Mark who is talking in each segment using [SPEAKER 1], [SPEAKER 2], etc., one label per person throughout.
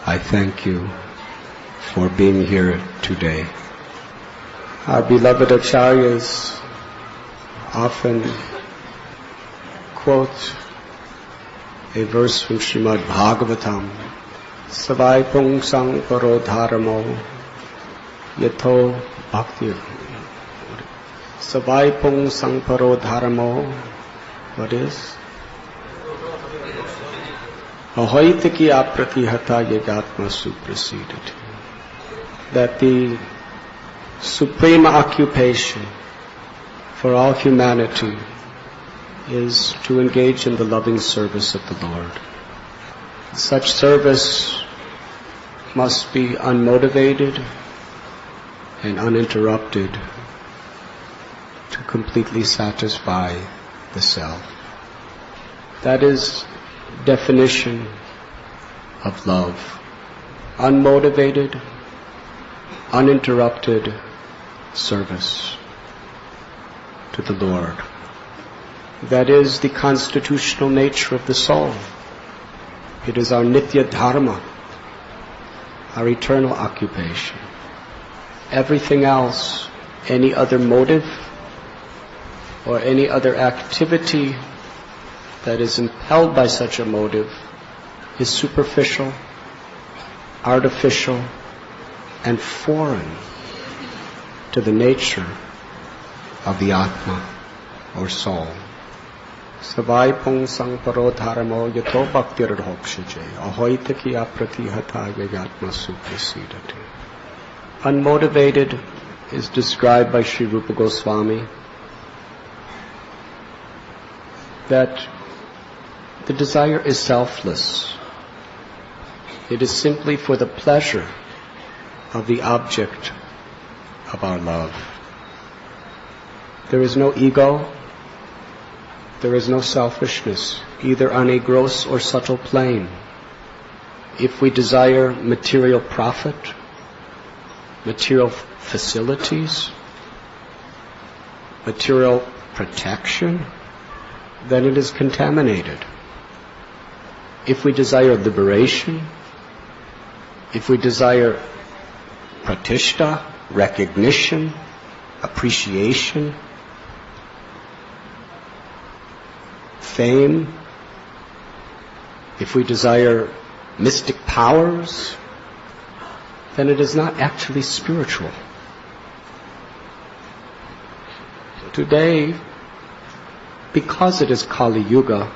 [SPEAKER 1] I thank you for being here today.
[SPEAKER 2] Our beloved acharyas often quote a verse from Srimad Bhagavatam, Savai Pungsang Parodharamo Yato Bhakti. Savai Pungsang Parodharamo, what is? Ahoitaki apratihata yegatma suprasidati. That the supreme occupation for all humanity is to engage in the loving service of the Lord. Such service must be unmotivated and uninterrupted to completely satisfy the self. That is definition of love. Unmotivated, uninterrupted service to the Lord. That is the constitutional nature of the soul. It is our nitya dharma, our eternal occupation. Everything else, any other motive or any other activity that is impelled by such a motive is superficial, artificial, and foreign to the nature of the Atma or soul. Savai Pungsang Parodharamo Yato Bhaktir Hokshaje Ahoitaki Apratihata Yagatma Suprasidati. Unmotivated is described by Sri Rupa Goswami that the desire is selfless. It is simply for the pleasure of the object of our love. There is no ego, there is no selfishness, either on a gross or subtle plane. If we desire material profit, material facilities, material protection, then it is contaminated. If we desire liberation, if we desire pratishta, recognition, appreciation, fame, if we desire mystic powers, then it is not actually spiritual. Today, because it is Kali Yuga,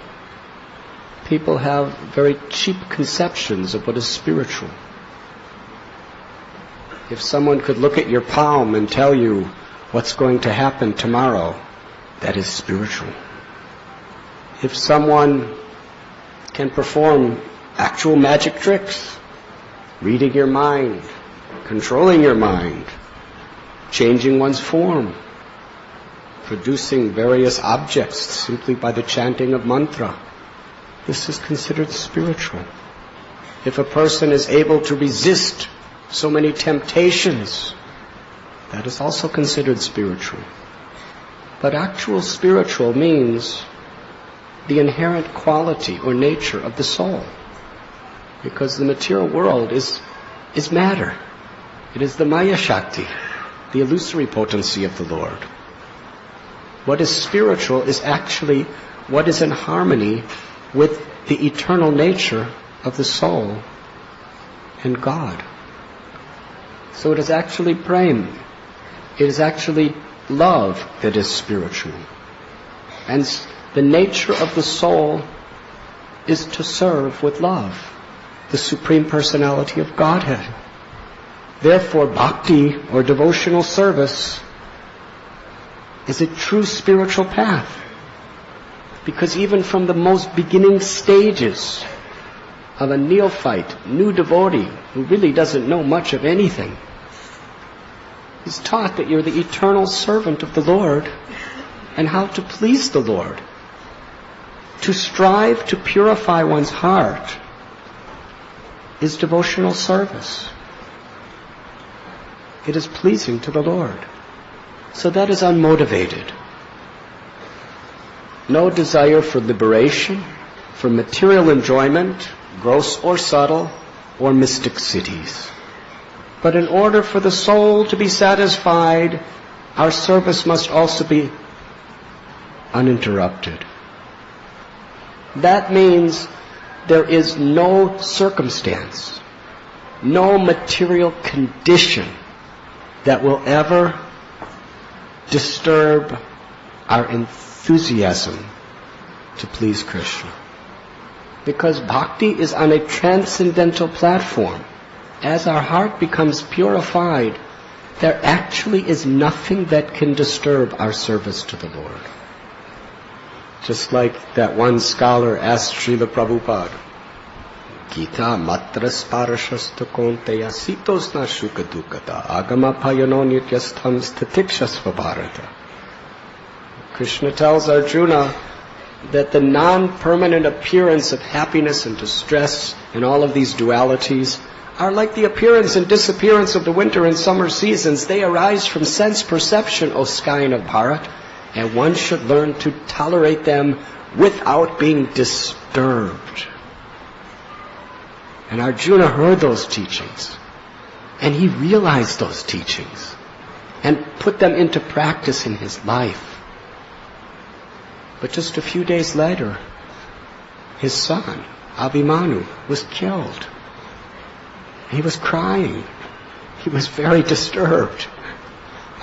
[SPEAKER 2] people have very cheap conceptions of what is spiritual. If someone could look at your palm and tell you what's going to happen tomorrow, that is spiritual. If someone can perform actual magic tricks, reading your mind, controlling your mind, changing one's form, producing various objects simply by the chanting of mantra, this is considered spiritual. If a person is able to resist so many temptations, that is also considered spiritual. But actual spiritual means the inherent quality or nature of the soul. Because the material world is matter. It is the Maya Shakti, the illusory potency of the Lord. What is spiritual is actually what is in harmony with the eternal nature of the soul and God. So it is actually prem. It is actually love that is spiritual. And the nature of the soul is to serve with love, the Supreme Personality of Godhead. Therefore, bhakti, or devotional service, is a true spiritual path. Because even from the most beginning stages of a neophyte, new devotee, who really doesn't know much of anything, is taught that you're the eternal servant of the Lord and how to please the Lord. To strive to purify one's heart is devotional service. It is pleasing to the Lord. So that is unmotivated. No desire for liberation, for material enjoyment, gross or subtle, or mystic cities. But in order for the soul to be satisfied, our service must also be uninterrupted. That means there is no circumstance, no material condition that will ever disturb our enthusiasm to please Krishna. Because bhakti is on a transcendental platform. As our heart becomes purified, there actually is nothing that can disturb our service to the Lord. Just like that one scholar asked Srila Prabhupada, Gita matras parashasta konteya sitosna shuka dukata agama payano nityastham statikshasva bharata. Krishna tells Arjuna that the non-permanent appearance of happiness and distress and all of these dualities are like the appearance and disappearance of the winter and summer seasons. They arise from sense perception, O scion of Bharat, and one should learn to tolerate them without being disturbed. And Arjuna heard those teachings, and he realized those teachings, and put them into practice in his life. But just a few days later, his son, Abhimanyu, was killed. He was crying. He was very disturbed.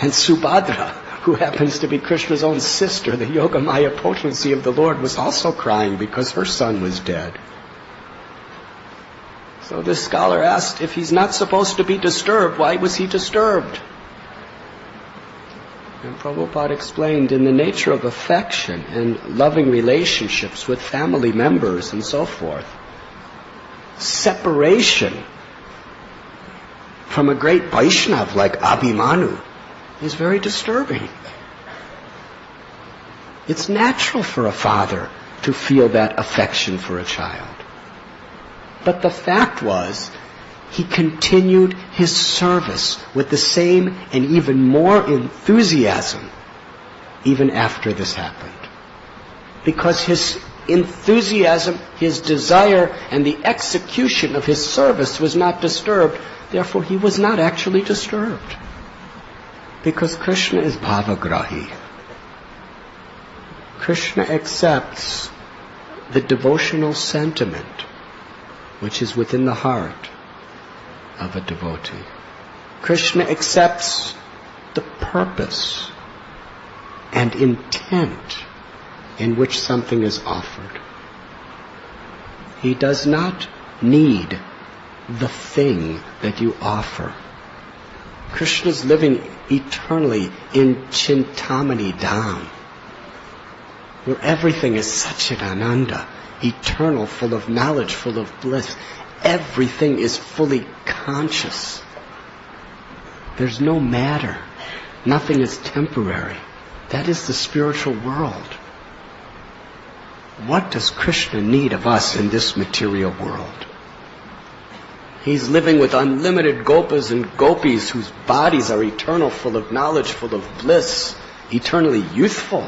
[SPEAKER 2] And Subhadra, who happens to be Krishna's own sister, the Yogamaya potency of the Lord, was also crying because her son was dead. So this scholar asked, if he's not supposed to be disturbed, why was he disturbed? And Prabhupada explained, in the nature of affection and loving relationships with family members and so forth, separation from a great Vaishnav like Abhimanyu is very disturbing. It's natural for a father to feel that affection for a child. But the fact was, he continued his service with the same and even more enthusiasm even after this happened. Because his enthusiasm, his desire, and the execution of his service was not disturbed. Therefore, he was not actually disturbed. Because Krishna is bhavagrahi. Krishna accepts the devotional sentiment which is within the heart of a devotee. Krishna accepts the purpose and intent in which something is offered. He does not need the thing that you offer. Krishna is living eternally in Chintamani Dham, where everything is Satchidananda, eternal, full of knowledge, full of bliss. Everything is fully conscious. There's no matter. Nothing is temporary. That is the spiritual world. What does Krishna need of us in this material world? He's living with unlimited gopas and gopis whose bodies are eternal, full of knowledge, full of bliss, eternally youthful.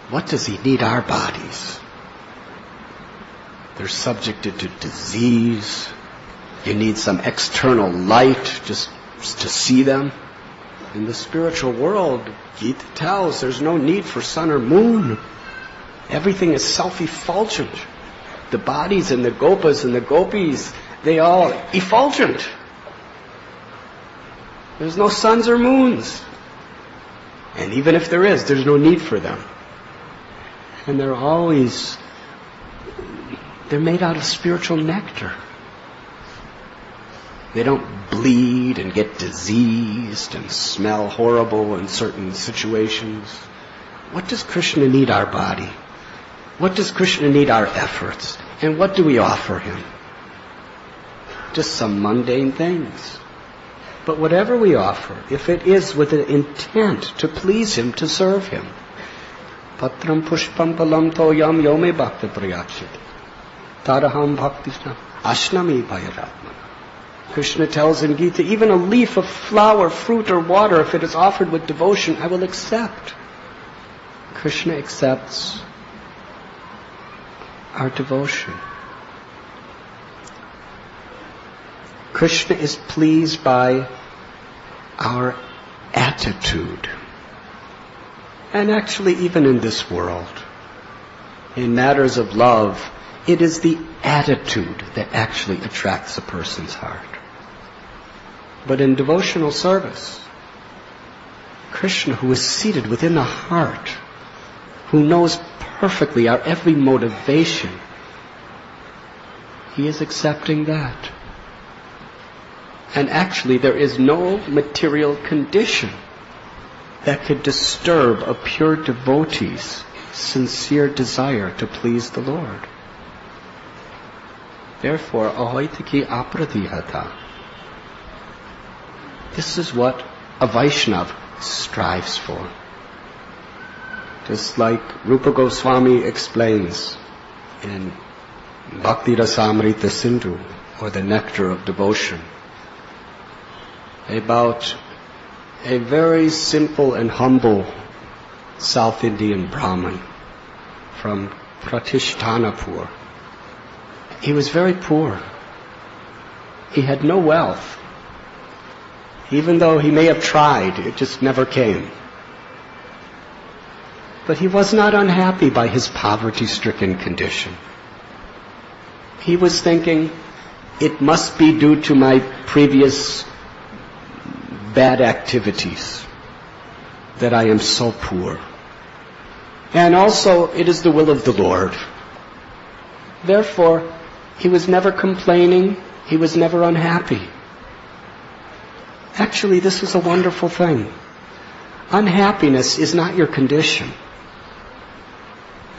[SPEAKER 2] What does he need our bodies? They're subjected to disease. You need some external light just to see them. In the spiritual world, Gita tells there's no need for sun or moon. Everything is self-effulgent. The bodies and the gopas and the gopis, they all effulgent. There's no suns or moons. And even if there is, there's no need for them. And they're made out of spiritual nectar. They don't bleed and get diseased and smell horrible in certain situations. What does Krishna need our body? What does Krishna need our efforts? And what do we offer him? Just some mundane things. But whatever we offer, if it is with an intent to please him, to serve him, patram pushpam palam toyam yome bhakti prayachit taraham bhaktisna ashnami bhayaratmana. Krishna tells in Gita, even a leaf of flower, fruit, or water, if it is offered with devotion, I will accept. Krishna accepts our devotion. Krishna is pleased by our attitude. And actually, even in this world, in matters of love, it is the attitude that actually attracts a person's heart. But in devotional service, Krishna, who is seated within the heart, who knows perfectly our every motivation, he is accepting that. And actually, there is no material condition that could disturb a pure devotee's sincere desire to please the Lord. Therefore, ahoitiki apradihata. This is what a Vaishnava strives for. Just like Rupa Goswami explains in Bhakti Rasamrita Sindhu, or the Nectar of Devotion, about a very simple and humble South Indian Brahmin from Pratishtanapur. He was very poor. He had no wealth. Even though he may have tried, it just never came. But he was not unhappy by his poverty-stricken condition. He was thinking, it must be due to my previous bad activities that I am so poor. And also, it is the will of the Lord. Therefore, he was never complaining. He was never unhappy. Actually, this is a wonderful thing. Unhappiness is not your condition.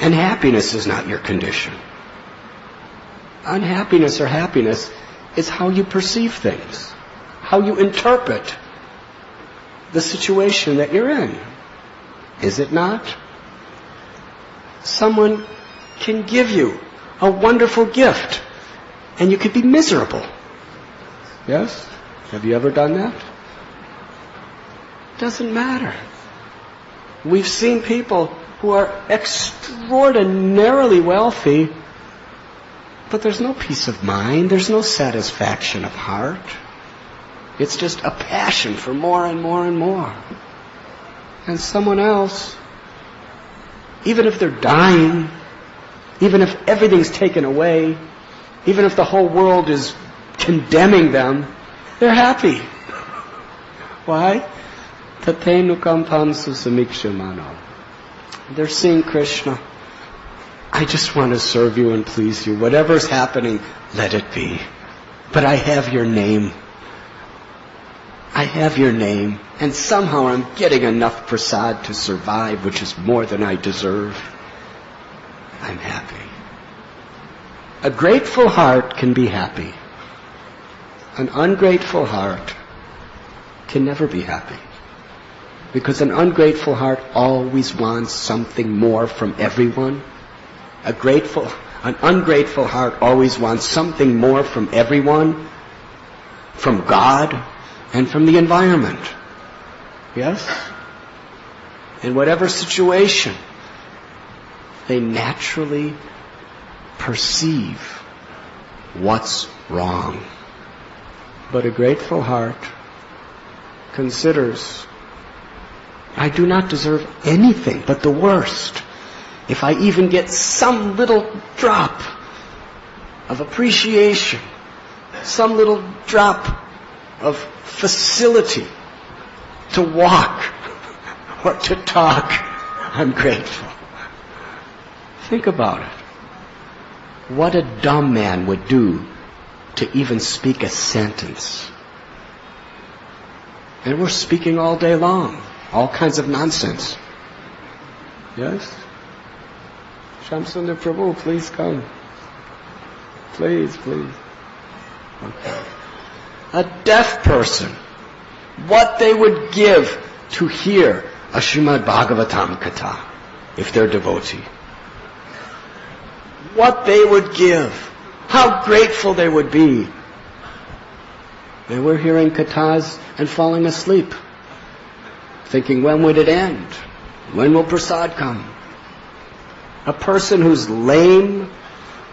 [SPEAKER 2] And happiness is not your condition. Unhappiness or happiness is how you perceive things, how you interpret the situation that you're in. Is it not? Someone can give you a wonderful gift, and you could be miserable. Yes? Have you ever done that? Doesn't matter. We've seen people who are extraordinarily wealthy, but there's no peace of mind, there's no satisfaction of heart. It's just a passion for more and more and more. And someone else, even if they're dying, even if everything's taken away, even if the whole world is condemning them, they're happy. Why? Tatenukam pansu samikshamano. They're seeing Krishna. I just want to serve you and please you. Whatever's happening, let it be. But I have your name. I have your name. And somehow I'm getting enough prasad to survive, which is more than I deserve. I'm happy. A grateful heart can be happy. An ungrateful heart can never be happy. Because an ungrateful heart always wants something more from everyone. An ungrateful heart always wants something more from everyone, from God, and from the environment. Yes? In whatever situation, they naturally perceive what's wrong. But a grateful heart considers, I do not deserve anything but the worst. If I even get some little drop of appreciation, some little drop of facility to walk or to talk, I'm grateful. Think about it. What a dumb man would do to even speak a sentence. And we're speaking all day long. All kinds of nonsense. Yes? Shamsundar Prabhu, please come. Please, please. Okay. A deaf person, what they would give to hear a Srimad Bhagavatam Katha, if they're devotee. What they would give. How grateful they would be. They were hearing kathas and falling asleep, thinking, when would it end? When will prasad come? A person who's lame,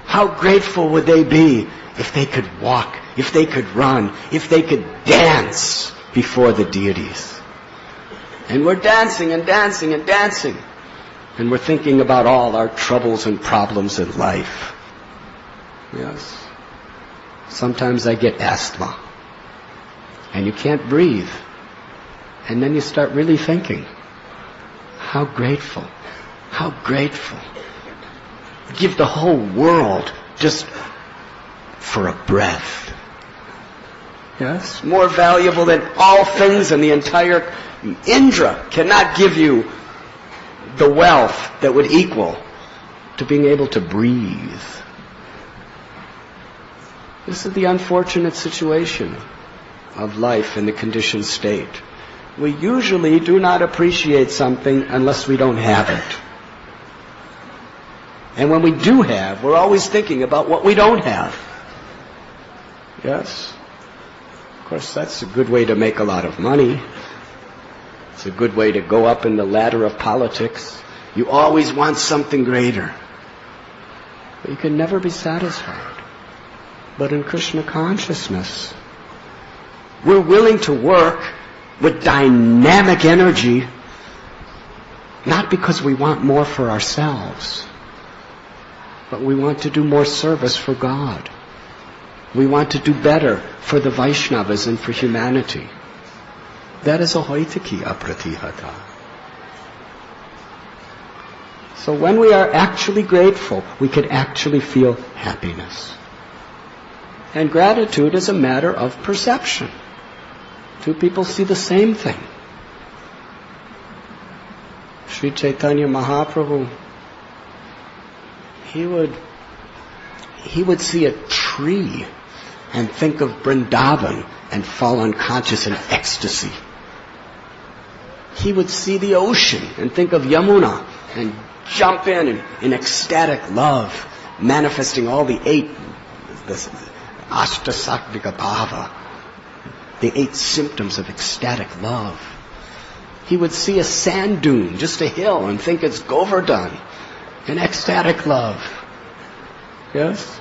[SPEAKER 2] how grateful would they be if they could walk if they could run, if they could dance before the deities. And we're dancing and dancing and dancing. And we're thinking about all our troubles and problems in life. Yes. Sometimes I get asthma. And you can't breathe. And then you start really thinking, how grateful, how grateful. Give the whole world just for a breath. Yes? More valuable than all things in the entire Indra cannot give you the wealth that would equal to being able to breathe. This is the unfortunate situation of life in the conditioned state. We usually do not appreciate something unless we don't have it. And when we do have, we're always thinking about what we don't have. Yes? Of course, that's a good way to make a lot of money. It's a good way to go up in the ladder of politics. You always want something greater. But you can never be satisfied. But in Krishna consciousness, we're willing to work with dynamic energy, not because we want more for ourselves, but we want to do more service for God. We want to do better for the Vaishnavas and for humanity. That is ahoitaki apratihata. So when we are actually grateful, we can actually feel happiness. And gratitude is a matter of perception. Two people see the same thing. Sri Caitanya Mahaprabhu, he would see a tree and think of Vrindavan and fall unconscious in ecstasy. He would see the ocean and think of Yamuna and jump in ecstatic love, manifesting all the Ashtasattvika Bhava, the 8 symptoms of ecstatic love. He would see a sand dune, just a hill, and think it's Govardhan, in ecstatic love. Yes?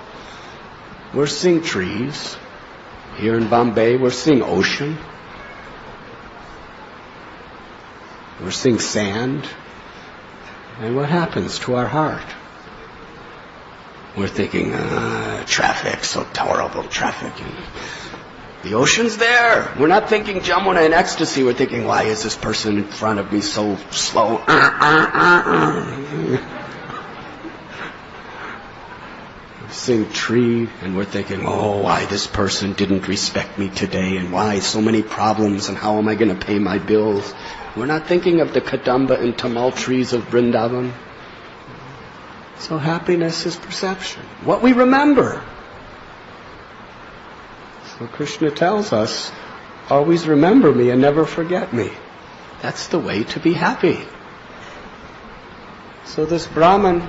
[SPEAKER 2] We're seeing trees. Here in Bombay, we're seeing ocean. We're seeing sand. And what happens to our heart? We're thinking, traffic, so horrible traffic. The ocean's there. We're not thinking Jamuna in ecstasy. We're thinking, why is this person in front of me so slow? We're seeing tree, and we're thinking, oh, why this person didn't respect me today, and why so many problems, and how am I going to pay my bills? We're not thinking of the Kadamba and Tamal trees of Vrindavan. So happiness is perception. What we remember. So Krishna tells us, always remember me and never forget me. That's the way to be happy. So this Brahmin,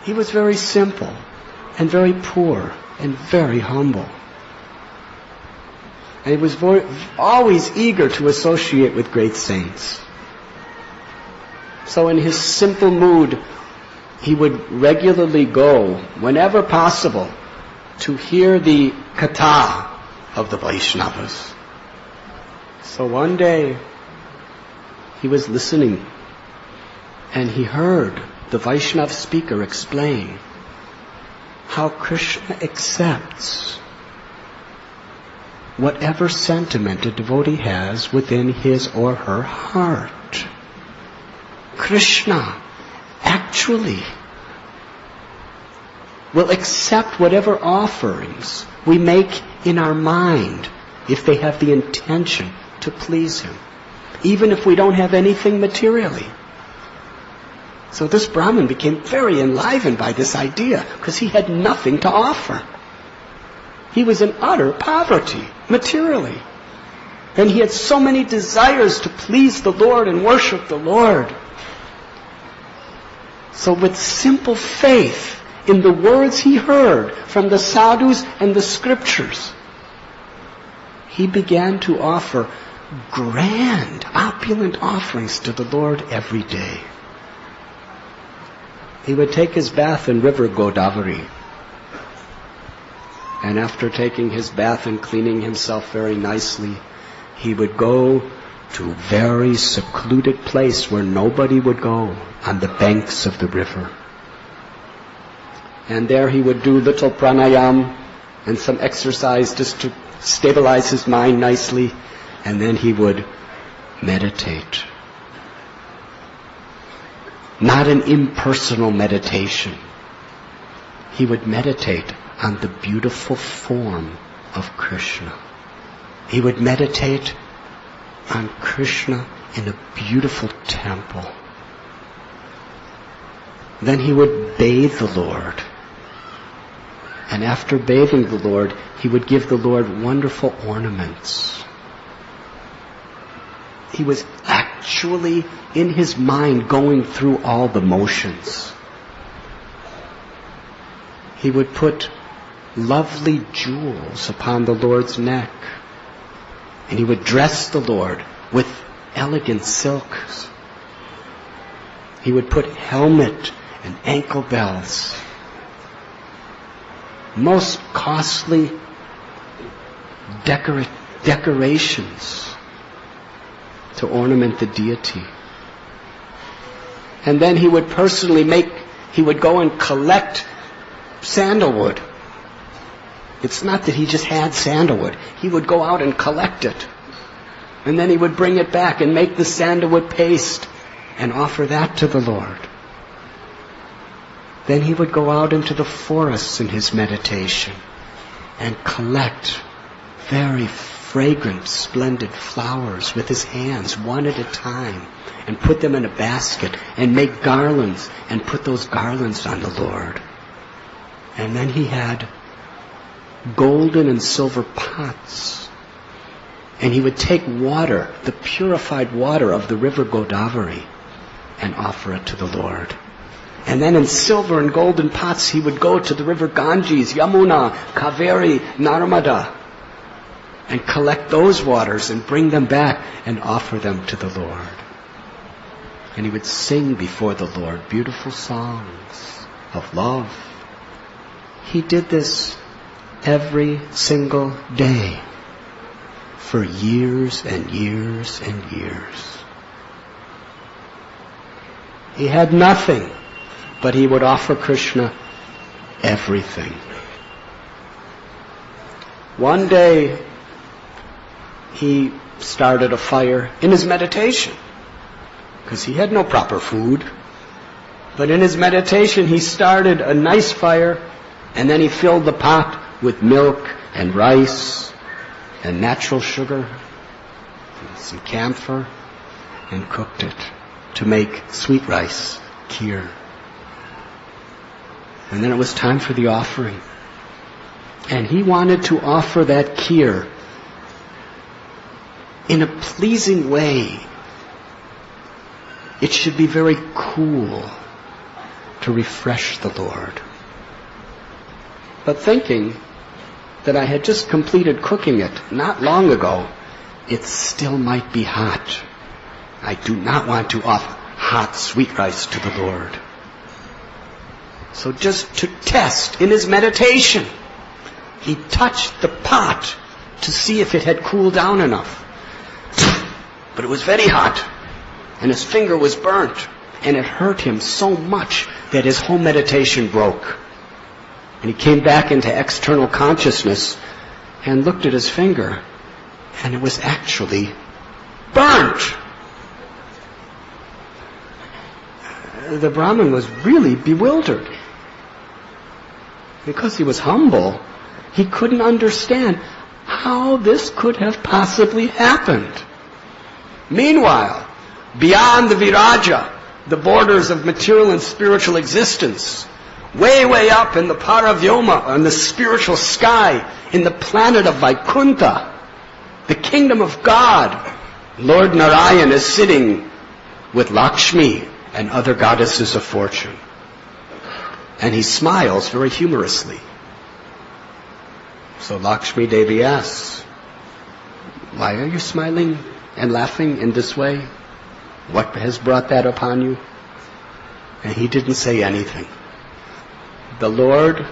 [SPEAKER 2] he was very simple and very poor and very humble. And he was always eager to associate with great saints. So in his simple mood, he would regularly go, whenever possible, to hear the katha of the Vaishnavas. So one day, he was listening, and he heard the Vaishnav speaker explain how Krishna accepts whatever sentiment a devotee has within his or her heart. Krishna actually will accept whatever offerings we make in our mind if they have the intention to please him, even if we don't have anything materially. So this Brahmin became very enlivened by this idea because he had nothing to offer. He was in utter poverty, materially. And he had so many desires to please the Lord and worship the Lord. So with simple faith in the words he heard from the sadhus and the scriptures, he began to offer grand, opulent offerings to the Lord every day. He would take his bath in river Godavari. And after taking his bath and cleaning himself very nicely, he would go to a very secluded place where nobody would go, on the banks of the river. And there he would do little pranayam and some exercise just to stabilize his mind nicely, and then he would meditate. Not an impersonal meditation. He would meditate on the beautiful form of Krishna. He would meditate on Krishna in a beautiful temple. Then he would bathe the Lord. And after bathing the Lord, he would give the Lord wonderful ornaments. He was actually, in his mind, going through all the motions. He would put lovely jewels upon the Lord's neck. And he would dress the Lord with elegant silks. He would put helmet and ankle bells, most costly decorations to ornament the deity. And then he would he would go and collect sandalwood. It's not that he just had sandalwood. He would go out and collect it. And then he would bring it back and make the sandalwood paste and offer that to the Lord. Then he would go out into the forests in his meditation and collect very fragrant, splendid flowers with his hands, one at a time, and put them in a basket and make garlands and put those garlands on the Lord. And then he had golden and silver pots. And he would take water, the purified water of the river Godavari, and offer it to the Lord. And then in silver and golden pots he would go to the river Ganges, Yamuna, Kaveri, Narmada, and collect those waters and bring them back and offer them to the Lord. And he would sing before the Lord beautiful songs of love. He did this every single day for years and years and years. He had nothing, but he would offer Krishna everything. One day, he started a fire in his meditation, because he had no proper food. But in his meditation, he started a nice fire, and then he filled the pot with milk and rice and natural sugar and some camphor and cooked it to make sweet rice, kheer. And then it was time for the offering. And he wanted to offer that kheer in a pleasing way. It should be very cool to refresh the Lord. But thinking that I had just completed cooking it not long ago, it still might be hot. I do not want to offer hot sweet rice to the Lord. So just to test in his meditation, he touched the pot to see if it had cooled down enough. But it was very hot, and his finger was burnt, and it hurt him so much that his whole meditation broke. And he came back into external consciousness and looked at his finger, and it was actually burnt. The Brahmin was really bewildered. Because he was humble, he couldn't understand how this could have possibly happened. Meanwhile, beyond the Viraja, the borders of material and spiritual existence, way, way up in the Paravyoma, in the spiritual sky, in the planet of Vaikuntha, the kingdom of God, Lord Narayan is sitting with Lakshmi and other goddesses of fortune. And he smiles very humorously. So Lakshmi Devi asks, "Why are you smiling and laughing in this way? What has brought that upon you?" And he didn't say anything. The Lord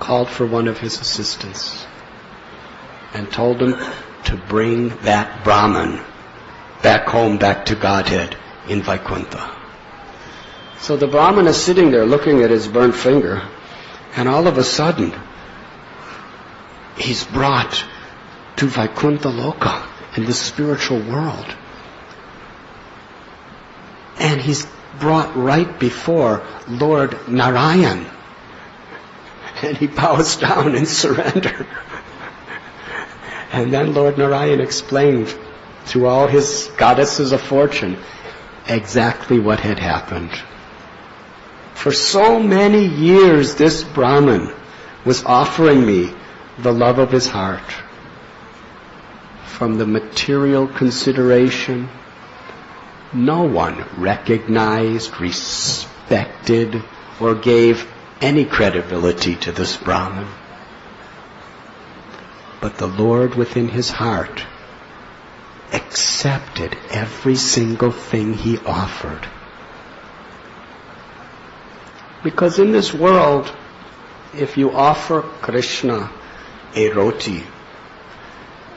[SPEAKER 2] called for one of his assistants and told him to bring that Brahman back home, back to Godhead in Vaikuntha. So the Brahman is sitting there looking at his burnt finger, and all of a sudden, he's brought to Vaikuntha Loka, in the spiritual world. And he's brought right before Lord Narayan. And he bows down in surrender. And then Lord Narayan explained to all his goddesses of fortune exactly what had happened. For so many years, this Brahman was offering me the love of his heart. From the material consideration, no one recognized, respected, or gave any credibility to this Brahman. But the Lord within his heart accepted every single thing he offered. Because in this world, if you offer Krishna a roti,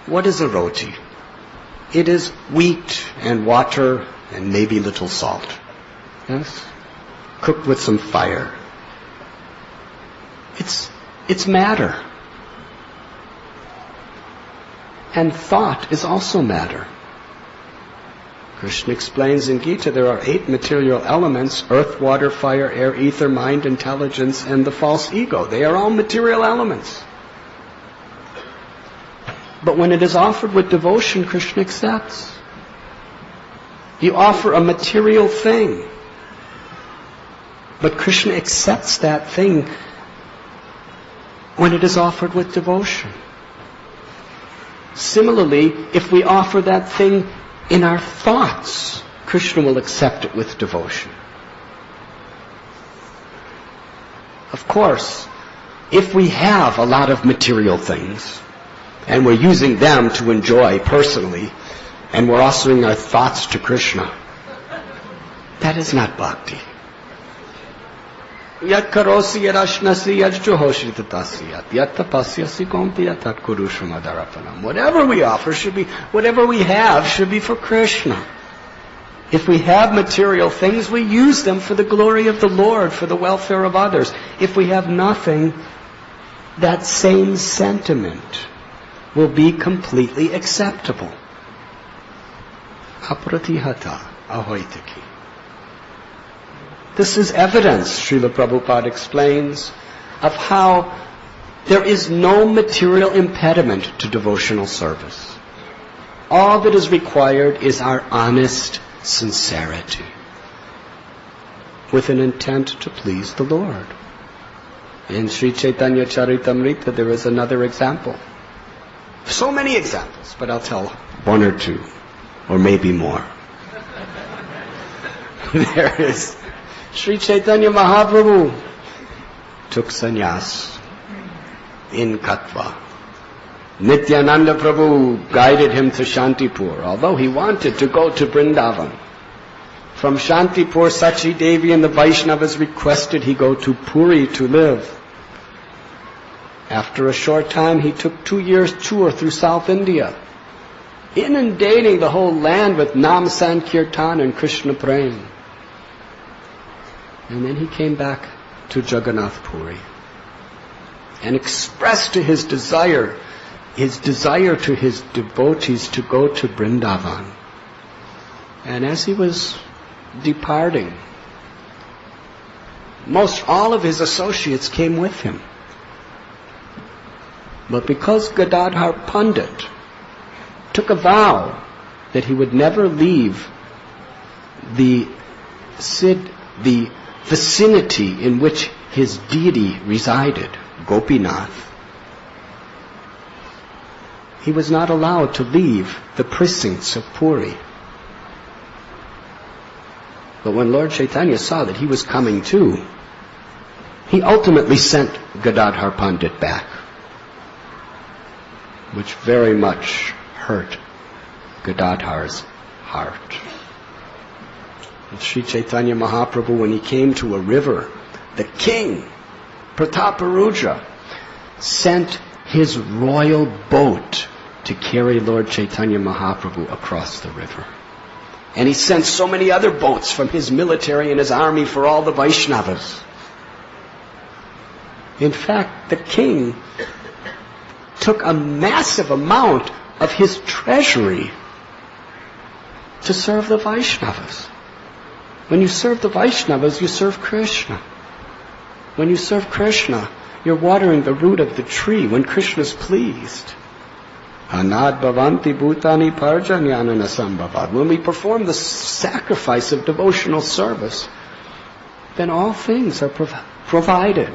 [SPEAKER 2] what is a roti? It is wheat and water and maybe little salt. Yes? Cooked with some fire. It's matter. And thought is also matter. Krishna explains in Gita there are 8 material elements: earth, water, fire, air, ether, mind, intelligence, and the false ego. They are all material elements. But when it is offered with devotion, Krishna accepts. You offer a material thing, but Krishna accepts that thing when it is offered with devotion. Similarly, if we offer that thing in our thoughts, Krishna will accept it with devotion. Of course, if we have a lot of material things, and we're using them to enjoy personally, and we're offering our thoughts to Krishna, that is not bhakti. Yat karosi yarashnasi yajjuhoshi tatasiyat yat tapasyasi gompiya tat kurushamadarapanam. Whatever we offer should be, whatever we have should be for Krishna. If we have material things, we use them for the glory of the Lord, for the welfare of others. If we have nothing, that same sentiment will be completely acceptable. Apratihata ahoitaki. This is evidence, Srila Prabhupada explains, of how there is no material impediment to devotional service. All that is required is our honest sincerity, with an intent to please the Lord. In Sri Caitanya Charitamrita there is another example. So many examples, but I'll tell one or two, or maybe more. There is Sri Chaitanya Mahaprabhu took sannyas in Katwa. Nityananda Prabhu guided him to Shantipur, although he wanted to go to Vrindavan. From Shantipur, Sachi Devi and the Vaishnavas requested he go to Puri to live. After a short time, he took 2 years' tour through South India, inundating the whole land with Nam Sankirtan and Krishna Prem. And then he came back to Jagannath Puri and expressed to his desire to his devotees to go to Vrindavan. And as he was departing, most all of his associates came with him. But because Gadadhar Pandit took a vow that he would never leave the vicinity in which his deity resided, Gopinath, he was not allowed to leave the precincts of Puri. But when Lord Chaitanya saw that he was coming too, he ultimately sent Gadadhar Pandit back, which very much hurt Gadadhar's heart. And Sri Chaitanya Mahaprabhu, when he came to a river, the king, Prataparuja, sent his royal boat to carry Lord Chaitanya Mahaprabhu across the river. And he sent so many other boats from his military and his army for all the Vaishnavas. In fact, the king took a massive amount of his treasury to serve the Vaishnavas. When you serve the Vaishnavas, you serve Krishna. When you serve Krishna, you're watering the root of the tree when Krishna's pleased. Anad bhavanti bhutani parjanyanana sambhavad. When we perform the sacrifice of devotional service, then all things are provided.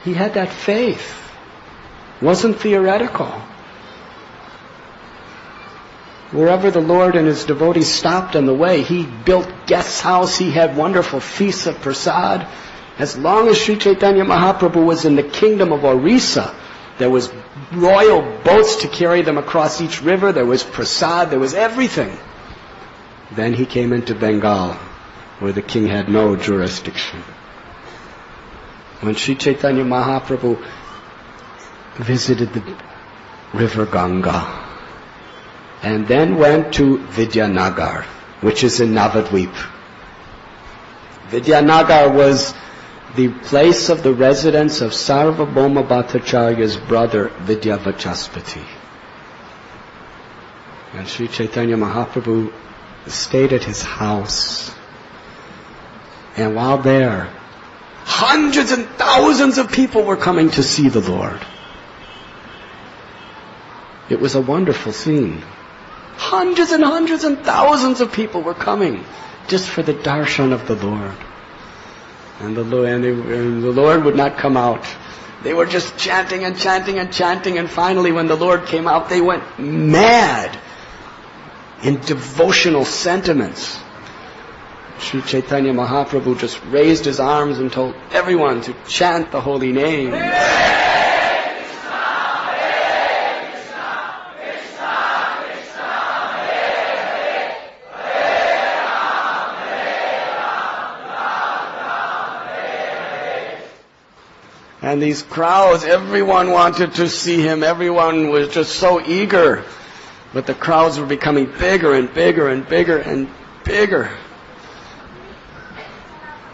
[SPEAKER 2] He had that faith. It wasn't theoretical. Wherever the Lord and his devotees stopped on the way, he built guest house, he had wonderful feasts of prasad. As long as Sri Chaitanya Mahaprabhu was in the kingdom of Orissa, there was royal boats to carry them across each river, there was prasad, there was everything. Then he came into Bengal, where the king had no jurisdiction. When Sri Chaitanya Mahaprabhu visited the river Ganga, and then went to Vidyanagar, which is in Navadvip. Vidyanagar was the place of the residence of Sarvabhauma Bhattacharya's brother, Vidyavachaspati. And Sri Chaitanya Mahaprabhu stayed at his house. And while there, hundreds and thousands of people were coming to see the Lord. It was a wonderful scene. Hundreds and thousands of people were coming just for the darshan of the Lord. And the Lord would not come out. They were just chanting and chanting and chanting, and finally when the Lord came out, they went mad in devotional sentiments. Sri Chaitanya Mahaprabhu just raised his arms and told everyone to chant the holy name. And these crowds, everyone wanted to see him. Everyone was just so eager. But the crowds were becoming bigger and bigger and bigger and bigger.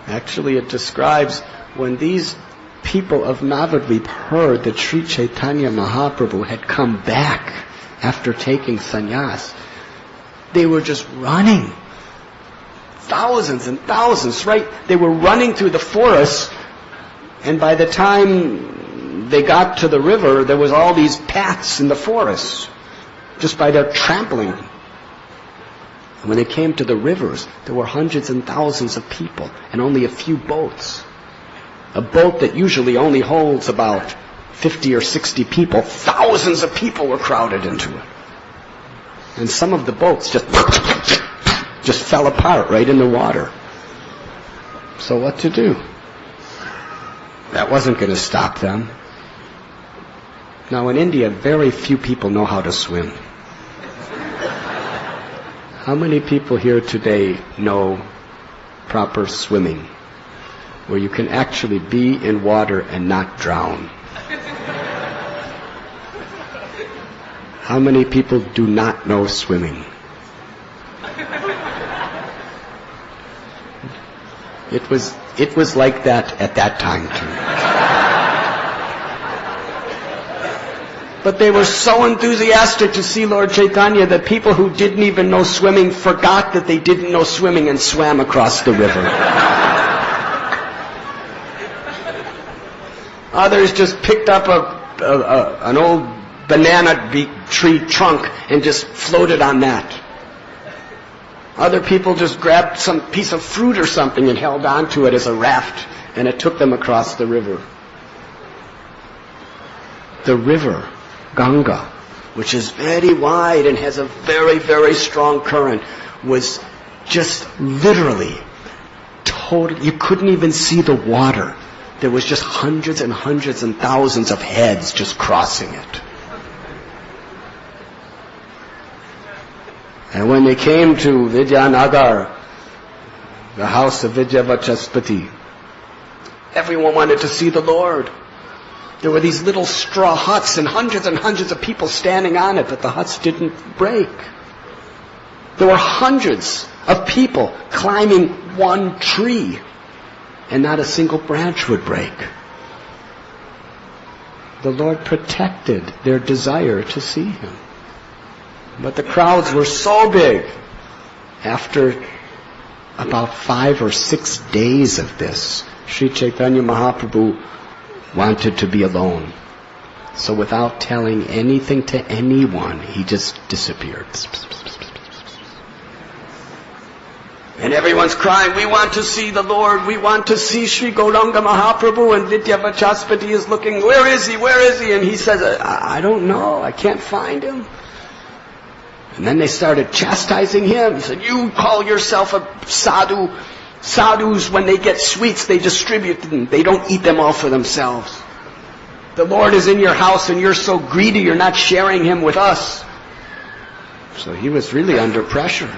[SPEAKER 2] Actually, it describes when these people of Navadvip heard that Sri Chaitanya Mahaprabhu had come back after taking sannyas, they were just running. Thousands and thousands, right? They were running through the forest. And by the time they got to the river, there was all these paths in the forest, just by their trampling. And when they came to the rivers, there were hundreds and thousands of people, and only a few boats. A boat that usually only holds about 50 or 60 people, thousands of people were crowded into it. And some of the boats just fell apart right in the water. So what to do? That wasn't going to stop them. Now in India, very few people know how to swim. How many people here today know proper swimming, where you can actually be in water and not drown? How many people do not know swimming? It was like that at that time too. But they were so enthusiastic to see Lord Chaitanya that people who didn't even know swimming forgot that they didn't know swimming and swam across the river. Others just picked up an old banana tree trunk and just floated on that. Other people just grabbed some piece of fruit or something and held on to it as a raft, and it took them across the river. The river, Ganga, which is very wide and has a very, very strong current, was just literally total. You couldn't even see the water. There was just hundreds and hundreds and thousands of heads just crossing it. And when they came to Vidyanagar, the house of Vidyavachaspati, everyone wanted to see the Lord. There were these little straw huts and hundreds of people standing on it, but the huts didn't break. There were hundreds of people climbing one tree, and not a single branch would break. The Lord protected their desire to see Him. But the crowds were so big. After about 5 or 6 days of this, Sri Chaitanya Mahaprabhu wanted to be alone. So without telling anything to anyone, he just disappeared. And everyone's crying, we want to see the Lord, we want to see Sri Gauranga Mahaprabhu, and Vidyavachaspati is looking, where is he, where is he? And he says, I don't know, I can't find him. And then they started chastising him. He said, you call yourself a sadhu. Sadhus, when they get sweets, they distribute them. They don't eat them all for themselves. The Lord is in your house and you're so greedy, you're not sharing Him with us. So he was really under pressure.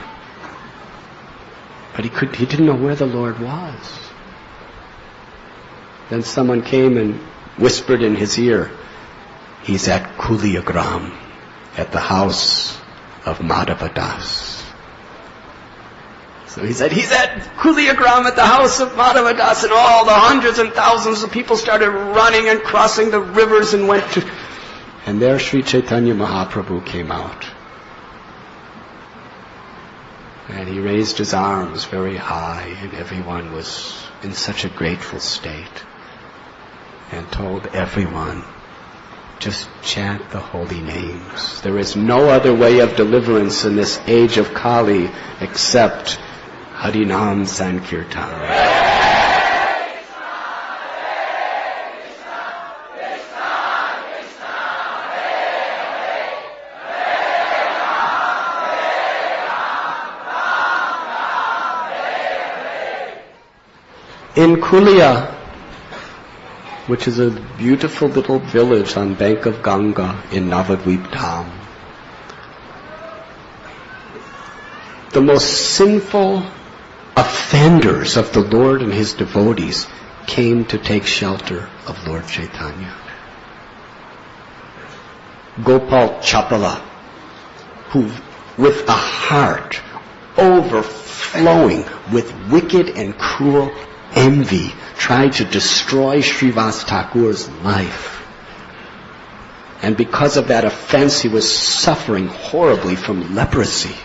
[SPEAKER 2] But he didn't know where the Lord was. Then someone came and whispered in his ear, he's at Kuliagram, at the house of Madhavadas. So he said, he's at Kuliagram at the house of Madhavadas, and all the hundreds and thousands of people started running and crossing the rivers and went to... And there Sri Chaitanya Mahaprabhu came out. And he raised his arms very high, and everyone was in such a grateful state, and told everyone, just chant the holy names. There is no other way of deliverance in this age of Kali except Harinam Sankirtan. In Kulia, which is a beautiful little village on bank of Ganga in Navadvip Dham, the most sinful offenders of the Lord and His devotees came to take shelter of Lord Chaitanya. Gopal Chapala, who with a heart overflowing with wicked and cruel envy, tried to destroy Srivas Thakur's life. And because of that offense, he was suffering horribly from leprosy.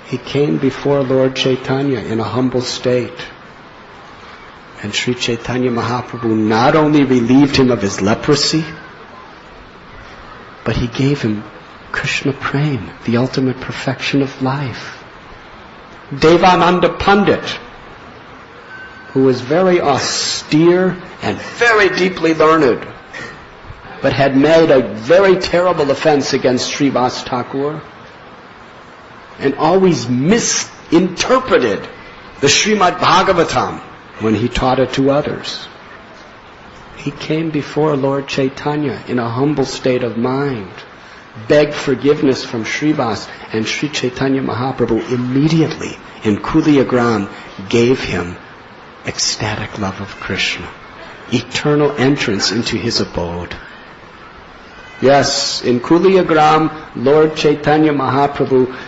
[SPEAKER 2] He came before Lord Chaitanya in a humble state. And Sri Chaitanya Mahaprabhu not only relieved him of his leprosy, but he gave him Krishna Prem, the ultimate perfection of life. Devananda Pandit, who was very austere and very deeply learned, but had made a very terrible offense against Srivas Thakur, and always misinterpreted the Srimad Bhagavatam when he taught it to others. He came before Lord Chaitanya in a humble state of mind, begged forgiveness from Srivas, and Sri Chaitanya Mahaprabhu immediately in Kuliagram gave him ecstatic love of Krishna, eternal entrance into his abode. Yes, in Kuliagram, Lord Chaitanya Mahaprabhu,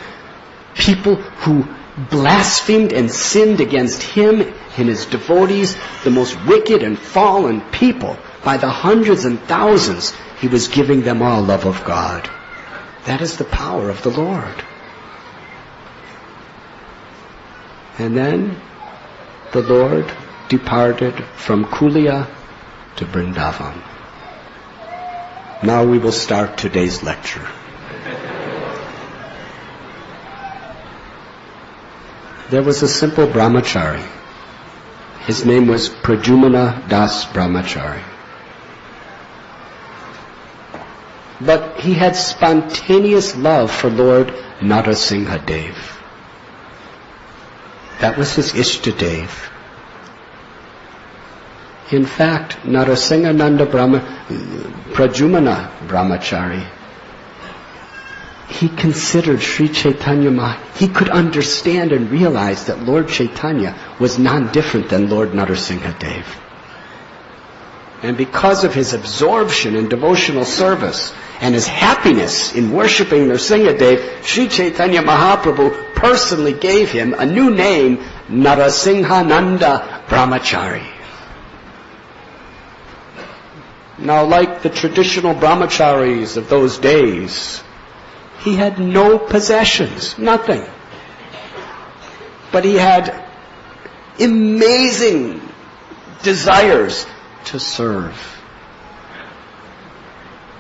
[SPEAKER 2] people who blasphemed and sinned against him and his devotees, the most wicked and fallen people, by the hundreds and thousands, he was giving them all love of God. That is the power of the Lord. And then the Lord departed from Kulia to Vrindavan. Now we will start today's lecture. There was a simple Brahmacari. His name was Prajumana Das Brahmacari. But he had spontaneous love for Lord Narasimhananda. That was his Ishtadev. In fact, Narasimhananda Prajumana Brahmacari, he considered Sri Chaitanya he could understand and realize that Lord Chaitanya was non-different than Lord Narasimhananda. And because of his absorption in devotional service and his happiness in worshiping Narasimhadev, Sri Caitanya Mahaprabhu personally gave him a new name, Narasimhananda Brahmacari. Now, like the traditional brahmacharis of those days, he had no possessions, nothing. But he had amazing desires to serve.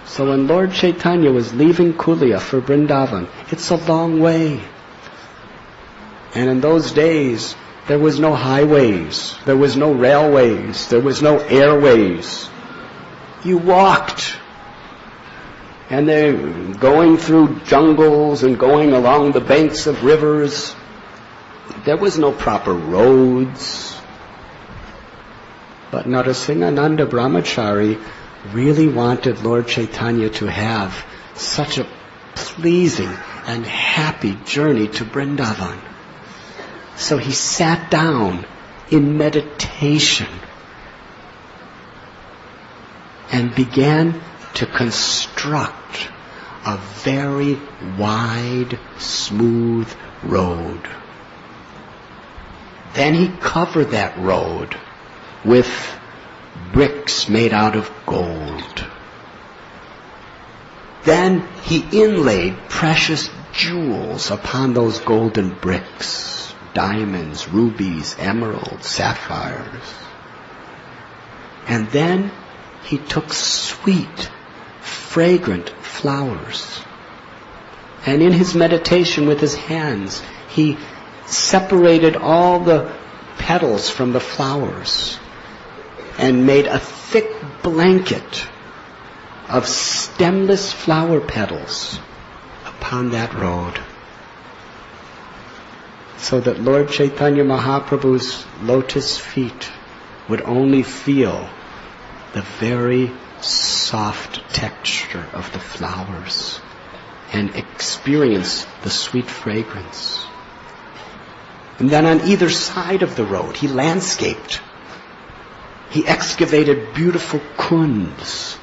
[SPEAKER 2] So when Lord Chaitanya was leaving Kulia for Vrindavan, it's a long way. And in those days, there was no highways, there was no railways, there was no airways. You walked. And they're going through jungles and going along the banks of rivers. There was no proper roads. But Narasimhananda Brahmacari really wanted Lord Chaitanya to have such a pleasing and happy journey to Vrindavan. So he sat down in meditation and began to construct a very wide, smooth road. Then he covered that road with bricks made out of gold. Then he inlaid precious jewels upon those golden bricks, diamonds, rubies, emeralds, sapphires. And then he took sweet, fragrant flowers. And in his meditation with his hands, he separated all the petals from the flowers and made a thick blanket of stemless flower petals upon that road, so that Lord Chaitanya Mahaprabhu's lotus feet would only feel the very soft texture of the flowers and experience the sweet fragrance. And then on either side of the road, he landscaped. He excavated beautiful kunds.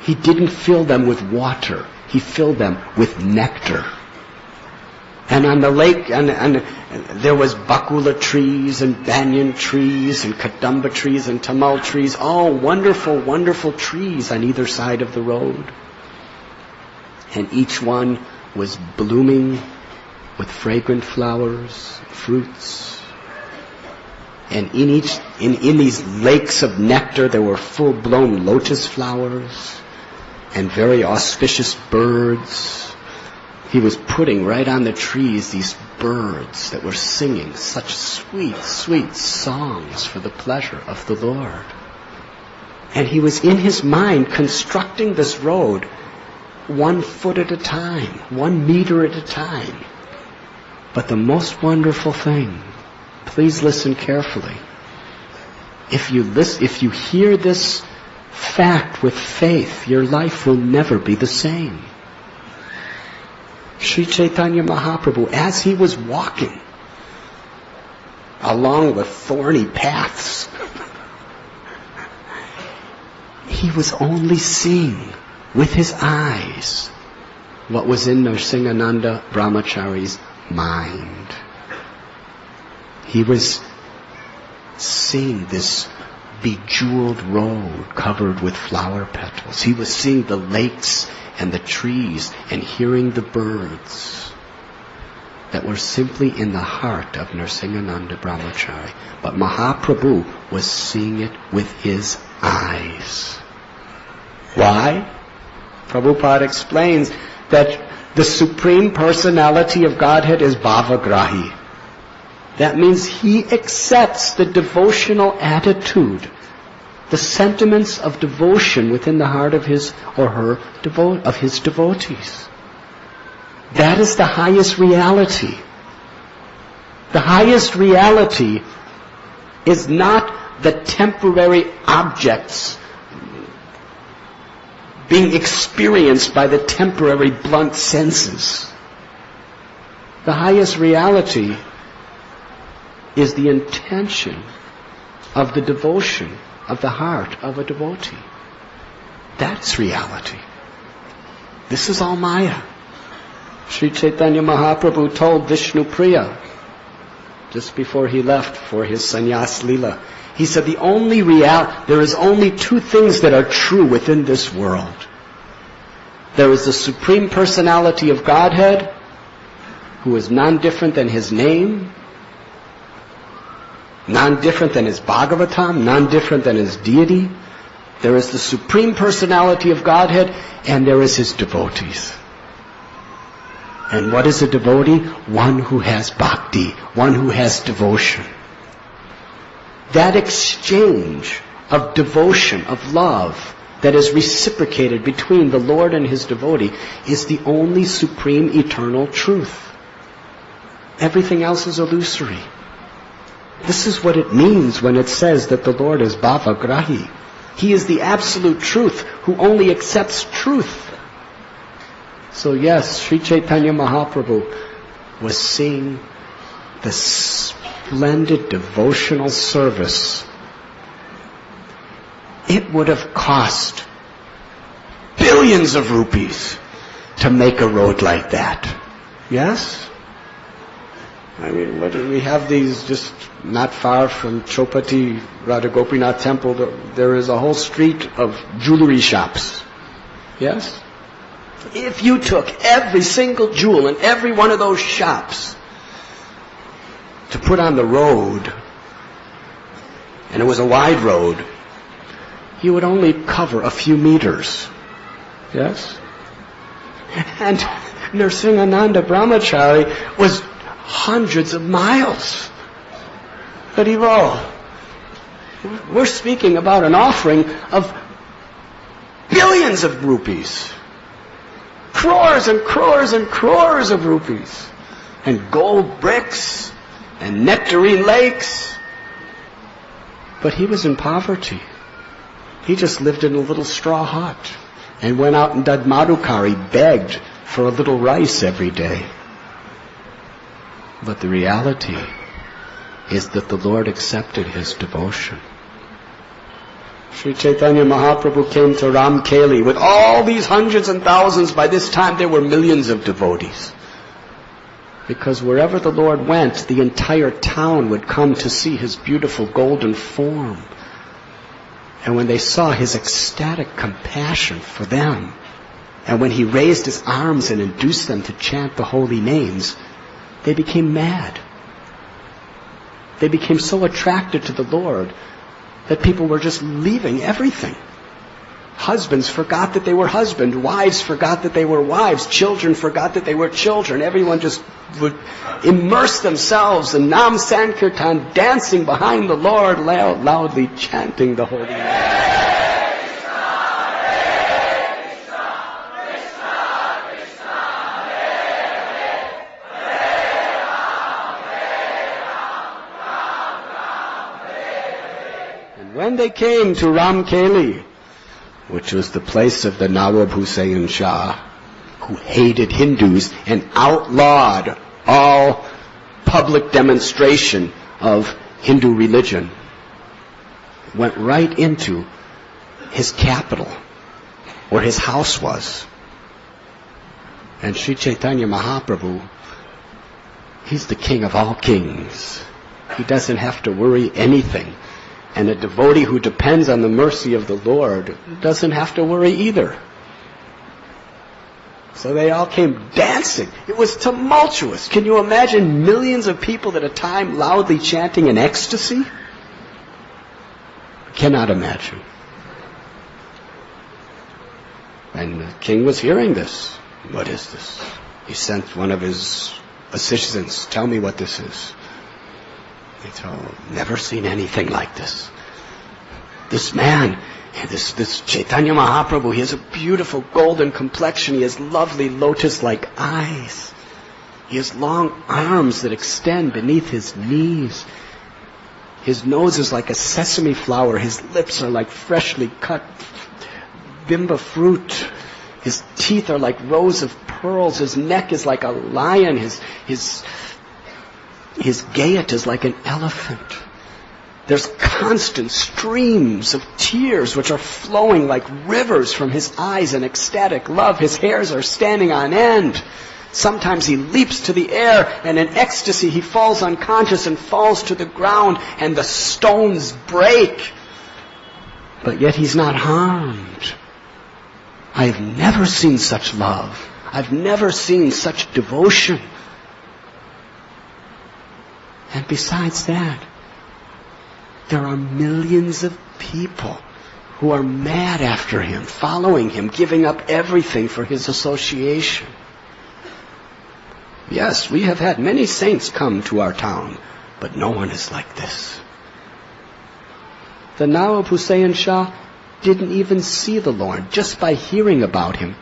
[SPEAKER 2] He didn't fill them with water. He filled them with nectar. And on the lake, there was bakula trees and banyan trees and kadamba trees and tamal trees, all wonderful, wonderful trees on either side of the road. And each one was blooming with fragrant flowers, fruits. And in these lakes of nectar, there were full-blown lotus flowers and very auspicious birds. He was putting right on the trees these birds that were singing such sweet, sweet songs for the pleasure of the Lord. And he was in his mind constructing this road 1 foot at a time, 1 meter at a time. But the most wonderful thing, please listen carefully. If you hear this fact with faith, your life will never be the same. Sri Chaitanya Mahaprabhu, as he was walking along the thorny paths, he was only seeing with his eyes what was in Narasimhananda Brahmacari's mind. He was seeing this bejeweled road covered with flower petals. He was seeing the lakes and the trees and hearing the birds that were simply in the heart of Narasimhananda Brahmacari. But Mahaprabhu was seeing it with his eyes. Why? Prabhupada explains that the Supreme Personality of Godhead is Bhavagrahi. That means he accepts the devotional attitude, the sentiments of devotion within the heart of his or her of his devotees. That is the highest reality. The highest reality is not the temporary objects being experienced by the temporary blunt senses. The highest reality is the intention of the devotion of the heart of a devotee. That's reality. This is all Maya. Sri Chaitanya Mahaprabhu told Vishnu Priya just before he left for his sannyas lila. He said there is only two things that are true within this world. There is the Supreme Personality of Godhead, who is non-different than his name, non-different than his Bhagavatam, non-different than his deity. There is the Supreme Personality of Godhead, and there is his devotees. And what is a devotee? One who has bhakti, one who has devotion. That exchange of devotion, of love, that is reciprocated between the Lord and his devotee is the only supreme eternal truth. Everything else is illusory. This is what it means when it says that the Lord is bhavagrahi. He is the absolute truth who only accepts truth. So yes, Sri Chaitanya Mahaprabhu was seeing the splendid devotional service. It would have cost billions of rupees to make a road like that. Yes? I mean, we have these just not far from Chopati Radha Gopinath Temple. There is a whole street of jewelry shops. Yes? If you took every single jewel in every one of those shops to put on the road, and it was a wide road, you would only cover a few meters. Yes? And Narasimhananda Brahmacari was hundreds of miles. Haribo. We're speaking about an offering of billions of rupees. Crores and crores and crores of rupees. And gold bricks and nectarine lakes. But he was in poverty. He just lived in a little straw hut and went out and did Brahmacari, begged for a little rice every day. But the reality is that the Lord accepted his devotion. Sri Chaitanya Mahaprabhu came to Ramkeli with all these hundreds and thousands. By this time there were millions of devotees. Because wherever the Lord went, the entire town would come to see his beautiful golden form. And when they saw his ecstatic compassion for them, and when he raised his arms and induced them to chant the holy names, they became mad. They became so attracted to the Lord that people were just leaving everything. Husbands forgot that they were husbands. Wives forgot that they were wives. Children forgot that they were children. Everyone just would immerse themselves in Nam Sankirtan, dancing behind the Lord, loudly chanting the holy name. When they came to Ramkeli, which was the place of the Nawab Hussain Shah, who hated Hindus and outlawed all public demonstration of Hindu religion, went right into his capital, where his house was. And Sri Chaitanya Mahaprabhu, he's the king of all kings. He doesn't have to worry anything. And a devotee who depends on the mercy of the Lord doesn't have to worry either. So they all came dancing. It was tumultuous. Can you imagine millions of people at a time loudly chanting in ecstasy? Cannot imagine. And the king was hearing this. What is this? He sent one of his assistants, tell me what this is. They told him, never seen anything like this. This man, this Chaitanya Mahaprabhu, he has a beautiful golden complexion. He has lovely lotus-like eyes. He has long arms that extend beneath his knees. His nose is like a sesame flower. His lips are like freshly cut bimba fruit. His teeth are like rows of pearls. His neck is like a lion. His gait is like an elephant. There's constant streams of tears which are flowing like rivers from his eyes in ecstatic love. His hairs are standing on end. Sometimes he leaps to the air, and in ecstasy he falls unconscious and falls to the ground, and the stones break. But yet he's not harmed. I've never seen such love. I've never seen such devotion. And besides that, there are millions of people who are mad after him, following him, giving up everything for his association. Yes, we have had many saints come to our town, but no one is like this. The Nawab Hussain Shah didn't even see the Lord. Just by hearing about him,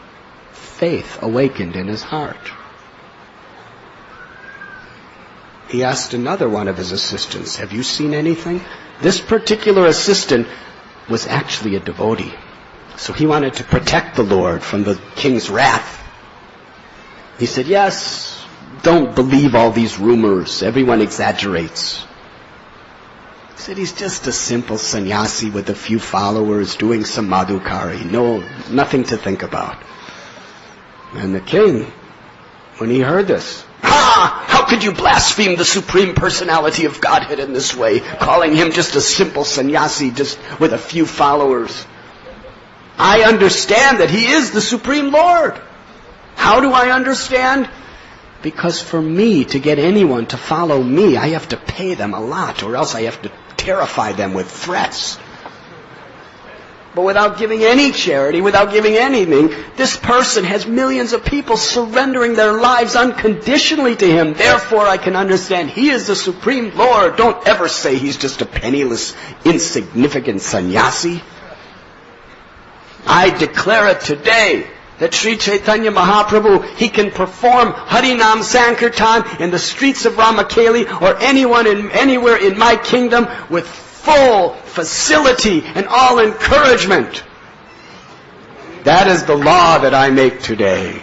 [SPEAKER 2] faith awakened in his heart. He asked another one of his assistants, "Have you seen anything?" This particular assistant was actually a devotee. So he wanted to protect the Lord from the king's wrath. He said, "Yes, don't believe all these rumors. Everyone exaggerates." He said, "He's just a simple sannyasi with a few followers doing some Brahmacari. No, nothing to think about." And the king, when he heard this, "How could you blaspheme the Supreme Personality of Godhead in this way, calling him just a simple sannyasi just with a few followers? I understand that he is the Supreme Lord." How do I understand? Because for me to get anyone to follow me, I have to pay them a lot, or else I have to terrify them with threats. But without giving any charity, without giving anything, this person has millions of people surrendering their lives unconditionally to him. Therefore, I can understand he is the Supreme Lord. Don't ever say he's just a penniless, insignificant sannyasi. I declare it today that Sri Caitanya Mahaprabhu, he can perform Harinam Sankirtan in the streets of Brahmacari or anywhere in my kingdom with full facility and all encouragement. That is the law that I make today.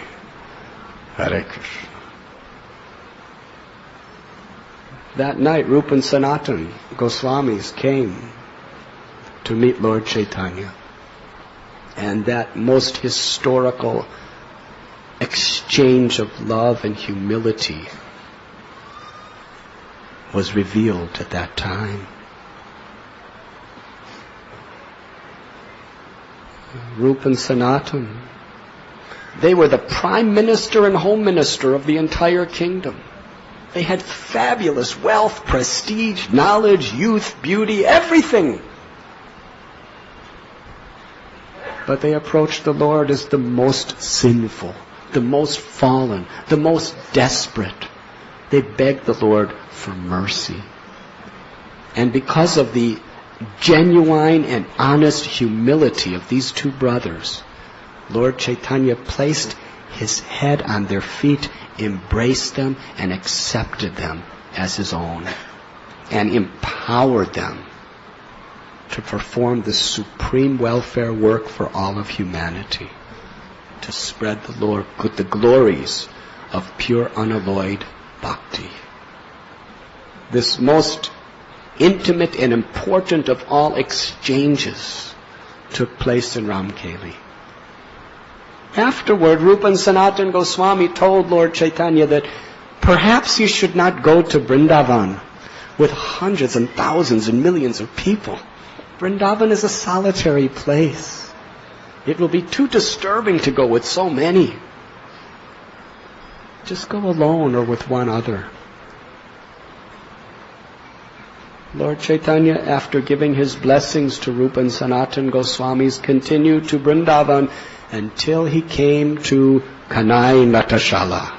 [SPEAKER 2] Hare Krishna. That night, Rupa and Sanatan Goswamis came to meet Lord Chaitanya. And that most historical exchange of love and humility was revealed at that time. Rupa and Sanatan, they were the prime minister and home minister of the entire kingdom. They had fabulous wealth, prestige, knowledge, youth, beauty, everything. But they approached the Lord as the most sinful, the most fallen, the most desperate. They begged the Lord for mercy. And because of the genuine and honest humility of these two brothers, Lord Chaitanya placed his head on their feet, embraced them, and accepted them as his own, and empowered them to perform the supreme welfare work for all of humanity, to spread the glories of pure unalloyed bhakti. This most intimate and important of all exchanges took place in Ramkeli. Afterward, Rupa and Sanatan Goswami told Lord Chaitanya that perhaps he should not go to Vrindavan with hundreds and thousands and millions of people. Vrindavan is a solitary place. It will be too disturbing to go with so many. Just go alone or with one other. Lord Chaitanya, after giving his blessings to Rupa and Sanatan Goswamis, continued to Vrindavan until he came to Kanai Natashala.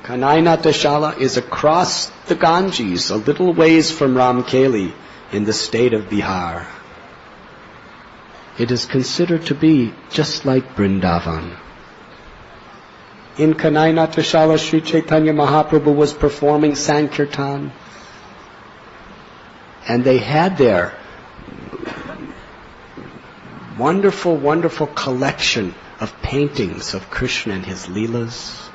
[SPEAKER 2] Kanai Natashala is across the Ganges, a little ways from Ramkeli in the state of Bihar. It is considered to be just like Vrindavan. In Kanai Natashala, Sri Chaitanya Mahaprabhu was performing Sankirtan. And they had their wonderful, wonderful collection of paintings of Krishna and his Leelas.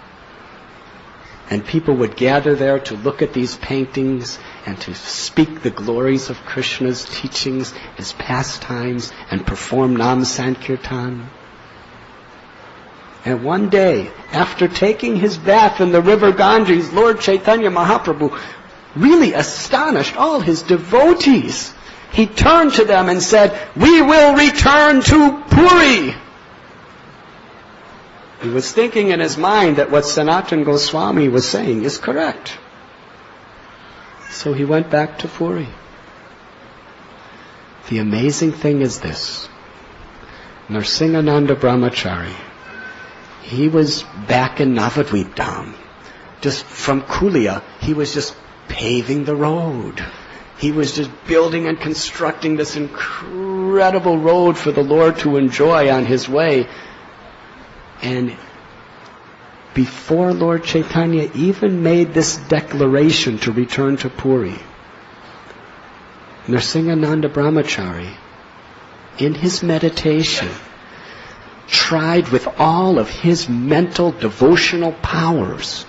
[SPEAKER 2] And people would gather there to look at these paintings and to speak the glories of Krishna's teachings, his pastimes, and perform Nam Sankirtan. And one day, after taking his bath in the river Ganges, Lord Chaitanya Mahaprabhu really astonished all his devotees. He turned to them and said, "We will return to Puri." He was thinking in his mind that what Sanatana Goswami was saying is correct. So he went back to Puri. The amazing thing is this. Narasimhananda Brahmacari, he was back in Navadvip Dham. Just from Kulia, he was just paving the road. He was just building and constructing this incredible road for the Lord to enjoy on his way. And before Lord Chaitanya even made this declaration to return to Puri, Narasimhananda Brahmacari, in his meditation, tried with all of his mental devotional powers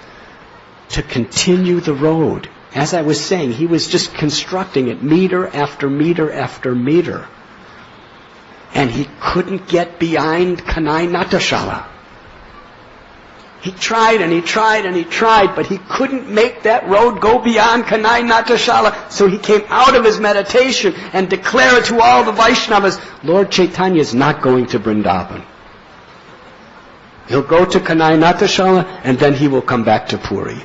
[SPEAKER 2] to continue the road. As I was saying, he was just constructing it meter after meter after meter. And he couldn't get behind Kanai Natashala. He tried and he tried and he tried, but he couldn't make that road go beyond Kanai Natashala. So he came out of his meditation and declared to all the Vaishnavas, Lord Chaitanya is not going to Vrindavan. He'll go to Kanai Natashala and then he will come back to Puri.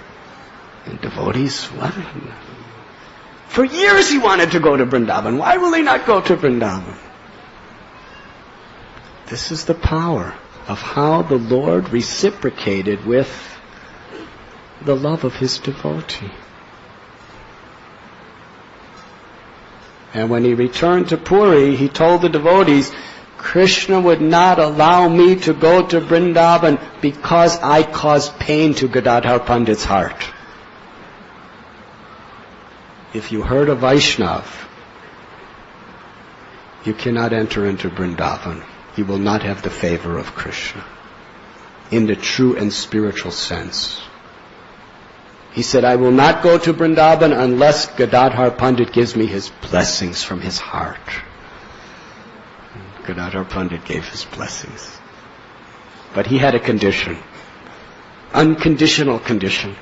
[SPEAKER 2] And devotees, what? For years he wanted to go to Vrindavan. Why will he not go to Vrindavan? This is the power of how the Lord reciprocated with the love of his devotee. And when he returned to Puri, he told the devotees, Krishna would not allow me to go to Vrindavan because I caused pain to Gadadhar Pandit's heart. If you hurt a Vaishnav, you cannot enter into Vrindavan. You will not have the favor of Krishna in the true and spiritual sense. He said, I will not go to Vrindavan unless Gadadhar Pandit gives me his blessings from his heart. And Gadadhar Pandit gave his blessings. But he had a condition, unconditional condition.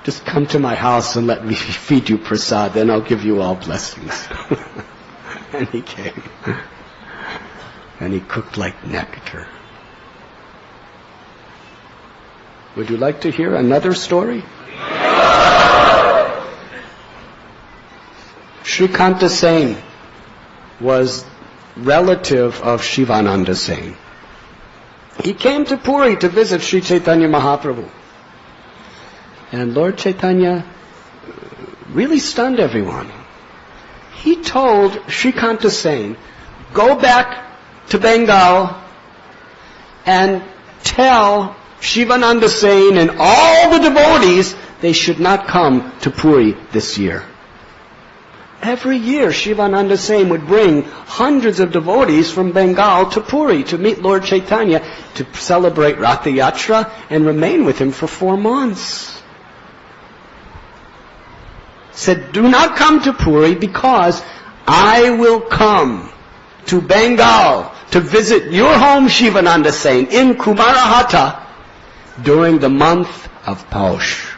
[SPEAKER 2] Just come to my house and let me feed you prasad, then I'll give you all blessings. And he came. And he cooked like nectar. Would you like to hear another story? Srikanta Sen was relative of Shivananda Sen. He came to Puri to visit Sri Chaitanya Mahaprabhu. And Lord Chaitanya really stunned everyone. He told Srikanta Sen, go back to Bengal and tell Shivananda Sen and all the devotees they should not come to Puri this year. Every year Shivananda Sen would bring hundreds of devotees from Bengal to Puri to meet Lord Chaitanya, to celebrate Ratha Yatra and remain with him for 4 months. Said, do not come to Puri because I will come to Bengal to visit your home, Shivananda Sen, in Kumarahata during the month of Paush.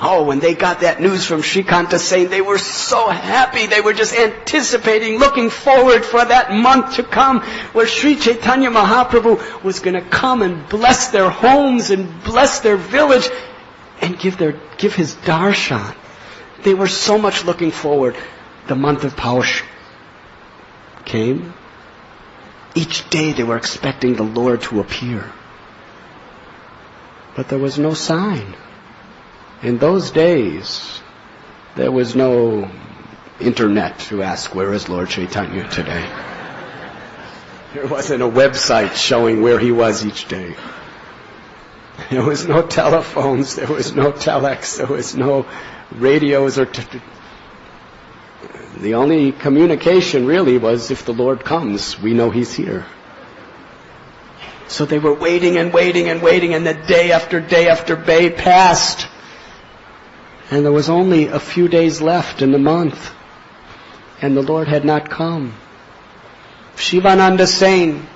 [SPEAKER 2] Oh, when they got that news from Srikanta Sen, they were so happy. They were just anticipating, looking forward for that month to come where Sri Chaitanya Mahaprabhu was going to come and bless their homes and bless their village and give his darshan. They were so much looking forward. The month of Paush came. Each day they were expecting the Lord to appear. But there was no sign. In those days, there was no internet to ask, where is Lord Chaitanya today? There wasn't a website showing where he was each day. There was no telephones, there was no telex, there was no radios or... The only communication really was, if the Lord comes, we know he's here. So they were waiting and waiting and waiting, and the day after day passed. And there was only a few days left in the month, and the Lord had not come. Shivananda Sain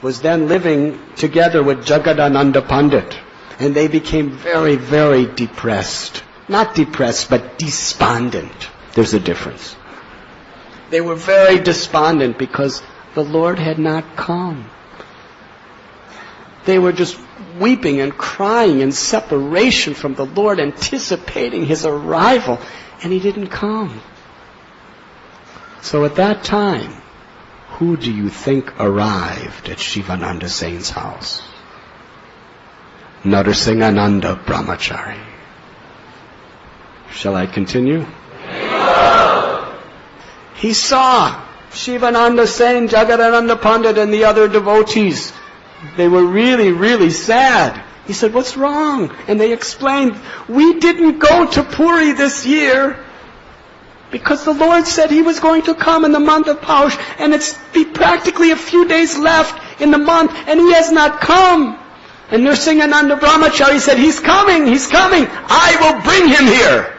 [SPEAKER 2] was then living together with Jagadananda Pandit, and they became very, very depressed. Not depressed, but despondent. There's a difference. They were very despondent because the Lord had not come. They were just weeping and crying in separation from the Lord, anticipating His arrival, and He didn't come. So at that time, who do you think arrived at Shivananda Sain's house? Narasimhananda Brahmacari. Shall I continue? He saw Shivananda Sain, Jagadananda Pandit, and the other devotees. They were really, really sad. He said, "What's wrong?" And they explained, "We didn't go to Puri this year because the Lord said He was going to come in the month of Paush, and it's practically a few days left in the month, and He has not come." And Narasimhananda Brahmacari said, He's coming, He's coming. I will bring Him here.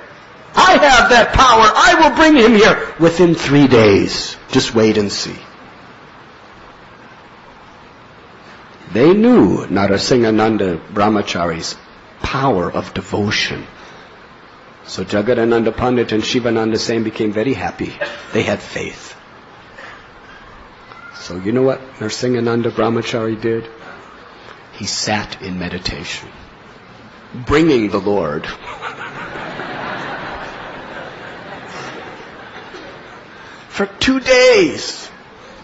[SPEAKER 2] I have that power. I will bring Him here within 3 days. Just wait and see. They knew Narasimhananda Brahmacari's power of devotion. So Jagadananda Pandit and Shivananda Sain became very happy. They had faith. So you know what Narasimhananda Brahmacari did? He sat in meditation, bringing the Lord. For 2 days,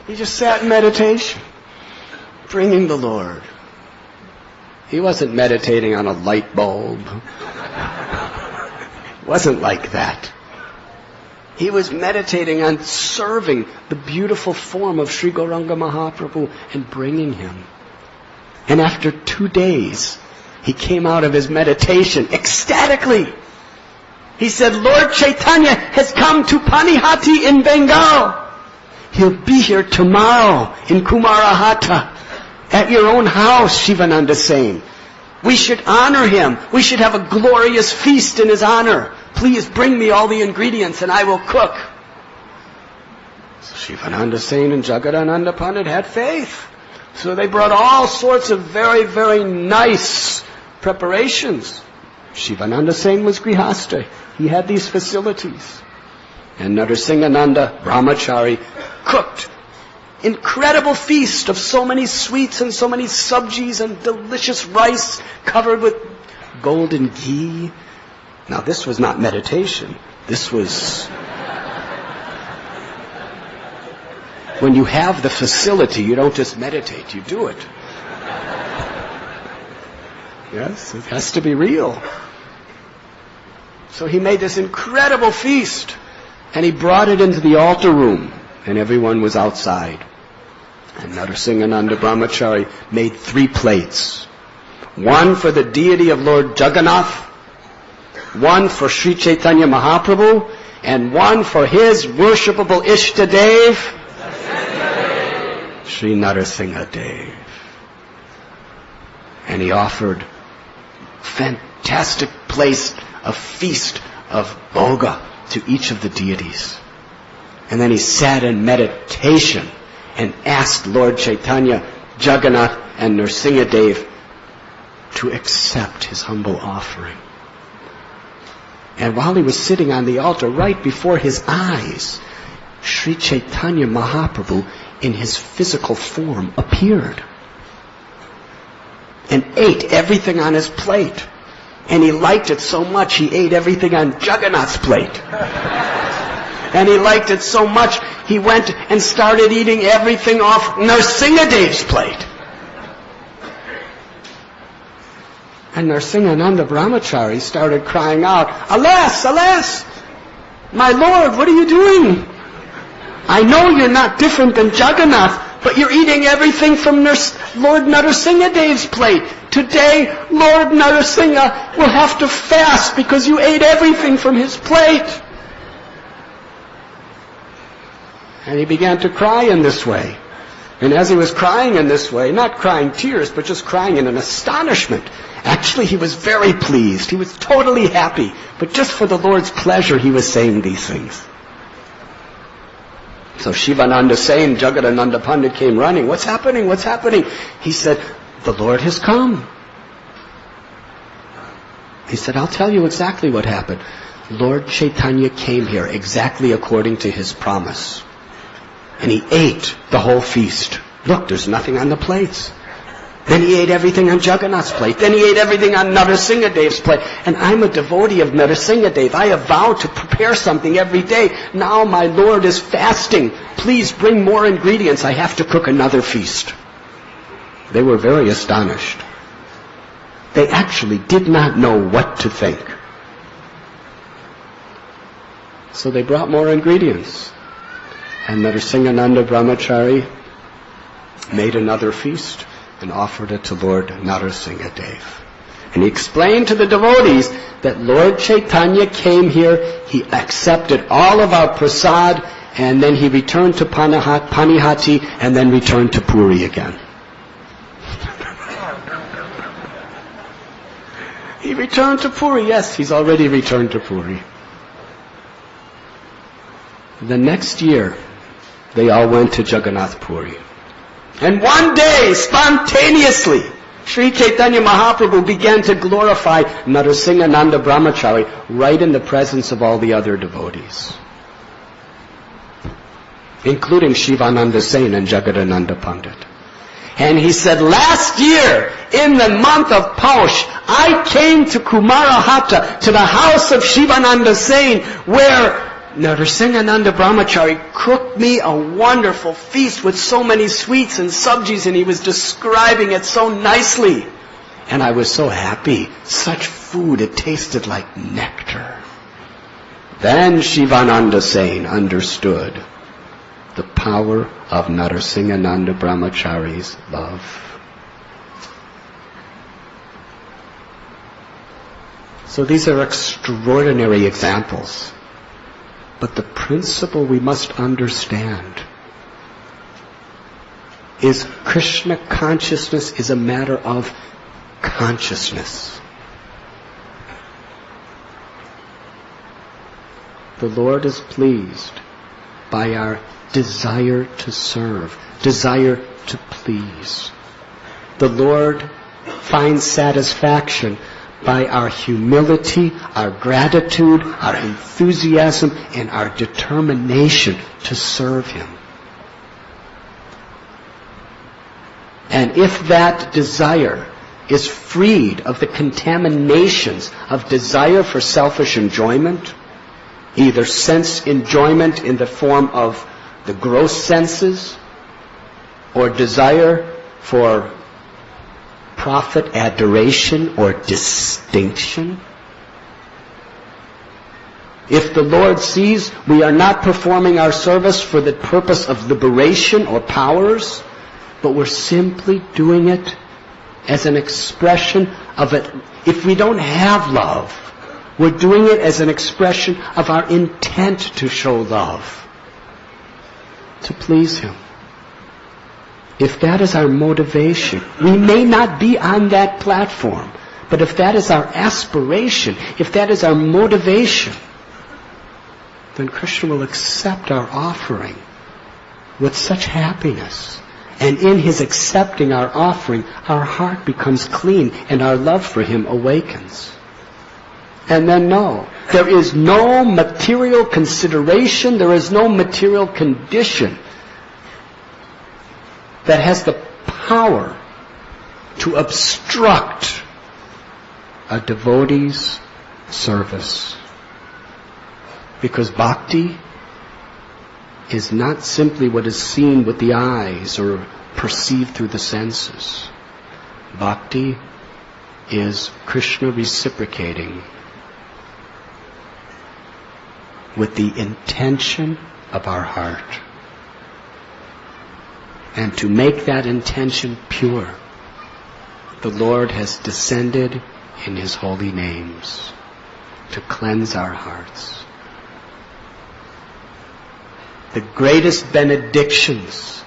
[SPEAKER 2] he just sat in meditation, bringing the Lord. He wasn't meditating on a light bulb. It wasn't like that. He was meditating on serving the beautiful form of Sri Gauranga Mahaprabhu and bringing Him. And after 2 days, he came out of his meditation ecstatically. He said, "Lord Caitanya has come to Panihati in Bengal. He'll be here tomorrow in Kumarahata at your own house, Shivananda Sain. We should honor him. We should have a glorious feast in his honor. Please bring me all the ingredients and I will cook." So Shivananda Sain and Jagadananda Pandit had faith. So they brought all sorts of very, very nice preparations. Shivananda Sain was Grihastha. He had these facilities. And Narasimhananda Brahmacari cooked incredible feast of so many sweets and so many sabjis and delicious rice covered with golden ghee. Now this was not meditation. This was... When you have the facility, you don't just meditate, you do it. Yes, it has to be real. So he made this incredible feast, and he brought it into the altar room, and everyone was outside. And Narasimhananda Brahmacari made 3 plates. One for the deity of Lord Jagannath, one for Sri Caitanya Mahaprabhu, and one for his worshipable Ishtadev, Sri Narasimhadev. And he offered fantastic place of feast of bhoga to each of the deities. And then he sat in meditation and asked Lord Caitanya, Jagannath, and Narasimhadev to accept his humble offering. And while he was sitting on the altar, right before his eyes, Sri Caitanya Mahaprabhu in his physical form appeared and ate everything on his plate. And he liked it so much, he ate everything on Jagannath's plate. And he liked it so much, he went and started eating everything off Narasimhadev's plate. And Narasimhananda Brahmacari started crying out, "Alas, alas! My Lord, what are you doing? I know you're not different than Jagannath, but you're eating everything from Lord Narasimhadev's plate. Today, Lord Narasimha will have to fast because you ate everything from his plate." And he began to cry in this way. And as he was crying in this way, not crying tears, but just crying in an astonishment, actually he was very pleased. He was totally happy. But just for the Lord's pleasure, he was saying these things. So Shivananda Sain, Jagadananda Pandit came running. What's happening? What's happening? He said, the Lord has come. He said, I'll tell you exactly what happened. Lord Caitanya came here exactly according to his promise. And he ate the whole feast. Look, there's nothing on the plates. Then he ate everything on Jagannath's plate. Then he ate everything on Narasimhananda's plate. And I'm a devotee of Narasimhananda. I have vowed to prepare something every day. Now my Lord is fasting. Please bring more ingredients. I have to cook another feast. They were very astonished. They actually did not know what to think. So they brought more ingredients. And Narasimhananda Brahmacari made another feast and offered it to Lord Narasimhananda. And he explained to the devotees that Lord Caitanya came here, he accepted all of our prasad, and then he returned to Panihati, and then returned to Puri again. He returned to Puri, yes, he's already returned to Puri. The next year, they all went to Jagannath Puri. And one day, spontaneously, Sri Chaitanya Mahaprabhu began to glorify Narasimhananda Brahmacari right in the presence of all the other devotees, including Shivananda Sain and Jagadananda Pandit. And he said, last year, in the month of Paush, I came to Kumarahata, to the house of Shivananda Sain, where Narasimhananda Brahmacari cooked me a wonderful feast with so many sweets and subjis, and he was describing it so nicely. And I was so happy. Such food, it tasted like nectar. Then Shivananda Sain understood the power of Narasimhananda Brahmacari's love. So these are extraordinary examples. But the principle we must understand is Krishna consciousness is a matter of consciousness. The Lord is pleased by our desire to serve, desire to please. The Lord finds satisfaction by our humility, our gratitude, our enthusiasm, and our determination to serve Him. And if that desire is freed of the contaminations of desire for selfish enjoyment, either sense enjoyment in the form of the gross senses, or desire for profit, adoration, or distinction. If the Lord sees we are not performing our service for the purpose of liberation or powers, but we're simply doing it as an expression of it. If we don't have love, we're doing it as an expression of our intent to show love, to please Him. If that is our motivation, we may not be on that platform, but if that is our aspiration, if that is our motivation, then Krishna will accept our offering with such happiness. And in His accepting our offering, our heart becomes clean and our love for Him awakens. And then there is no material consideration, there is no material condition that has the power to obstruct a devotee's service. Because bhakti is not simply what is seen with the eyes or perceived through the senses. Bhakti is Krishna reciprocating with the intention of our heart. And to make that intention pure, the Lord has descended in His holy names to cleanse our hearts. The greatest benedictions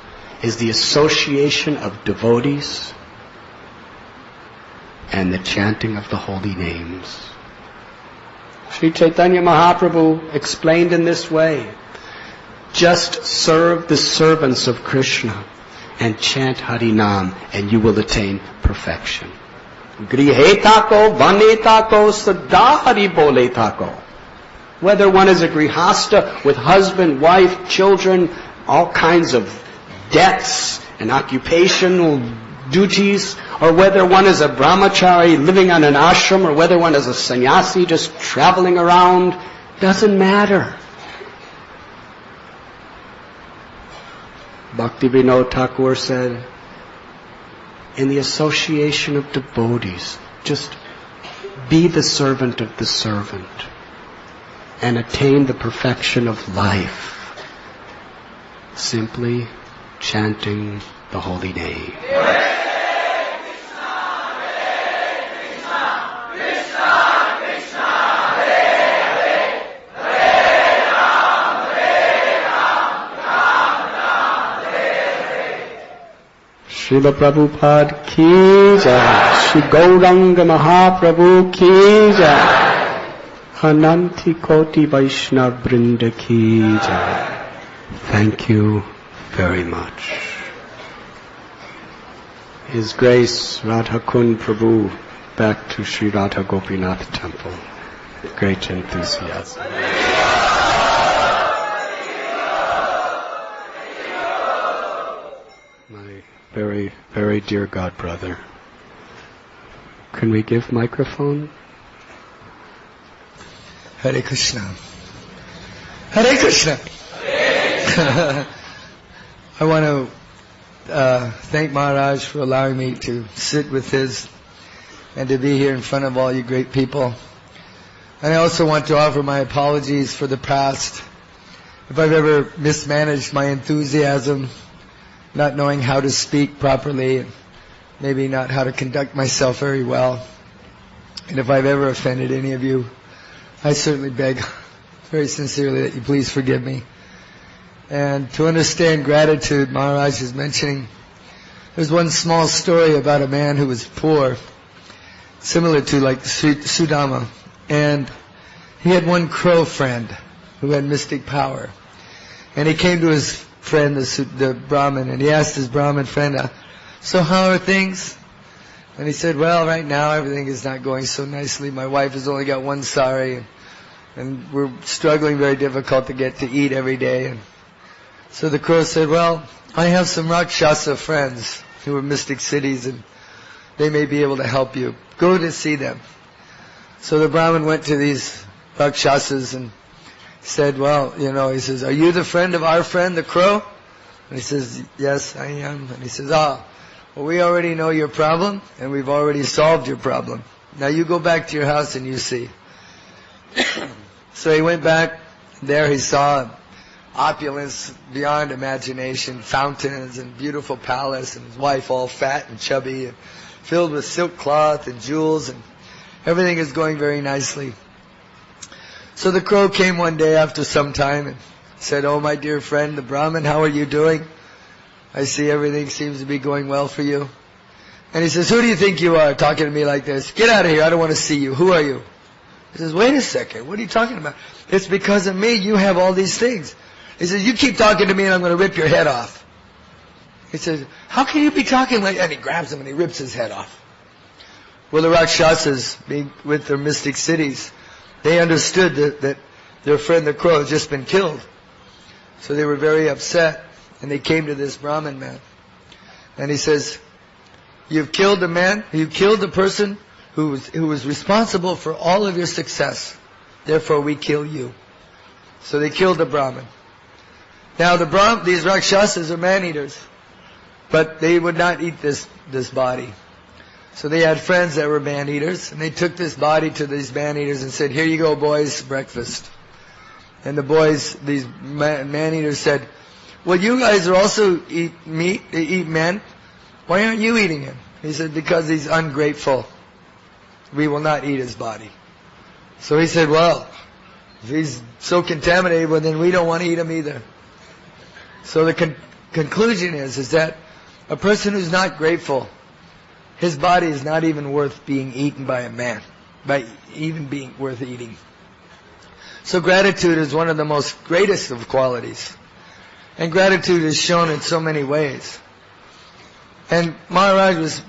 [SPEAKER 2] is the association of devotees and the chanting of the holy names. Sri Caitanya Mahaprabhu explained in this way, just serve the servants of Krishna and chant Harinam and you will attain perfection. Grihe tako, vane tako, sada hari bole tako. Whether one is a grihasta with husband, wife, children, all kinds of debts and occupational duties, or whether one is a brahmacari living on an ashram, or whether one is a sannyasi just traveling around, doesn't matter. Bhaktivinoda Thakur said, in the association of devotees, just be the servant of the servant and attain the perfection of life, simply chanting the holy name. Srila Prabhupada ki jai, Shri Gauranga Mahaprabhu ki jai, Ananti Koti Vaishnava Vrinda ki jai. Thank you very much. His Grace Radha Kund Prabhu back to Sri Radha Gopinath Temple. Great enthusiasm. My very, very dear God brother. Can we give microphone?
[SPEAKER 3] Hare Krishna. Hare Krishna. I want to thank Maharaj for allowing me to sit with his and to be here in front of all you great people. And I also want to offer my apologies for the past. If I've ever mismanaged my enthusiasm, not knowing how to speak properly, and maybe not how to conduct myself very well. And if I've ever offended any of you, I certainly beg very sincerely that you please forgive me. And to understand gratitude, Maharaj is mentioning, there's one small story about a man who was poor, similar to like Sudama. And he had one crow friend who had mystic power. And he came to his friend, the Brahmin, and he asked his Brahmin friend, so how are things? And he said, well, right now everything is not going so nicely. My wife has only got one sari, and we're struggling very difficult to get to eat every day. And so the crow said, well, I have some Rakshasa friends who are mystic cities, and they may be able to help you. Go to see them. So the Brahmin went to these Rakshasas and said, well, he says, are you the friend of our friend, the crow? And he says, yes, I am. And he says, well, we already know your problem, and we've already solved your problem. Now you go back to your house and you see. So he went back. There he saw opulence beyond imagination, fountains and beautiful palace, and his wife all fat and chubby and filled with silk cloth and jewels, and everything is going very nicely. So the crow came one day after some time and said, oh, my dear friend, the Brahmin, how are you doing? I see everything seems to be going well for you. And he says, who do you think you are talking to me like this? Get out of here, I don't want to see you. Who are you? He says, wait a second, what are you talking about? It's because of me you have all these things. He says, you keep talking to me and I'm going to rip your head off. He says, how can you be talking like that? And he grabs him and he rips his head off. Well, the Rakshasas, being with their mystic cities, they understood that their friend the crow had just been killed. So they were very upset, and they came to this Brahmin man. And he says, you've killed the man, you killed the person who was responsible for all of your success. Therefore we kill you. So they killed the Brahmin. Now these Rakshasas are man-eaters, but they would not eat this body. So they had friends that were man-eaters, and they took this body to these man-eaters and said, here you go, boys, breakfast. And the boys, these man-eaters said, well, you guys are also eat meat, eat men. Why aren't you eating him? He said, because he's ungrateful. We will not eat his body. So he said, well, if he's so contaminated, well, then we don't want to eat him either. So the conclusion is that a person who's not grateful, his body is not even worth being eaten by a man, by even being worth eating. So gratitude is one of the most greatest of qualities. And gratitude is shown in so many ways. And Maharaj was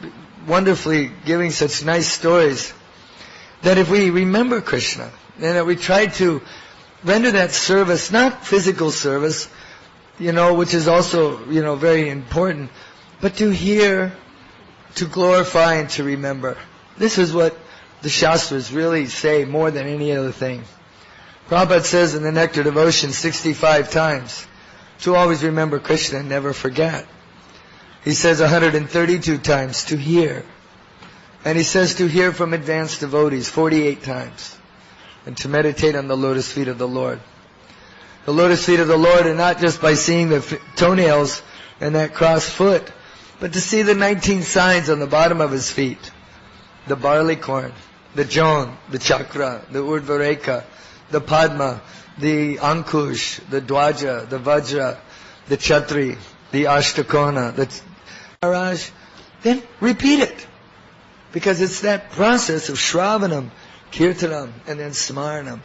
[SPEAKER 3] wonderfully giving such nice stories that if we remember Krishna, and that we try to render that service, not physical service, which is also, very important, but to hear, to glorify, and to remember. This is what the Shastras really say more than any other thing. Prabhupada says in the Nectar Devotion 65 times to always remember Krishna and never forget. He says 132 times to hear. And he says to hear from advanced devotees 48 times. And to meditate on the lotus feet of the Lord. The lotus feet of the Lord are not just by seeing the toenails and that crossed foot, but to see the 19 signs on the bottom of his feet. The barley corn, the jon, the chakra, the urdhvareka, the padma, the ankush, the dwaja, the vajra, the chhatri, the ashtakona, the Maharaj. Then repeat it. Because it's that process of shravanam, kirtanam, and then smaranam.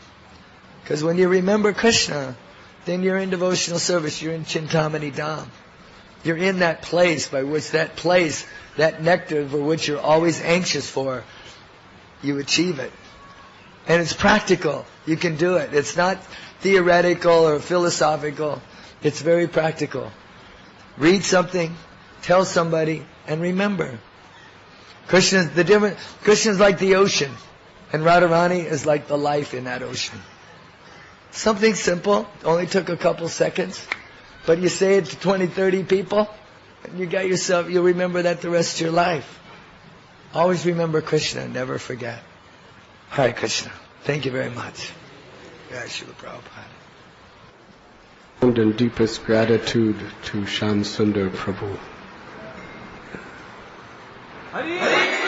[SPEAKER 3] Because when you remember Krishna, then you're in devotional service, you're in Chintamani Dham. You're in that place by which that nectar for which you're always anxious for, you achieve it. And it's practical. You can do it. It's not theoretical or philosophical. It's very practical. Read something, tell somebody, and remember. Krishna's like the ocean, and Radharani is like the life in that ocean. Something simple, only took a couple seconds, but you say it to 20, 30 people, and you'll remember that the rest of your life. Always remember Krishna, never forget. Hare Krishna. Thank you very much. Jai Srila Prabhupada.
[SPEAKER 2] And deepest gratitude to Shyam Sundar Prabhu.
[SPEAKER 4] Hare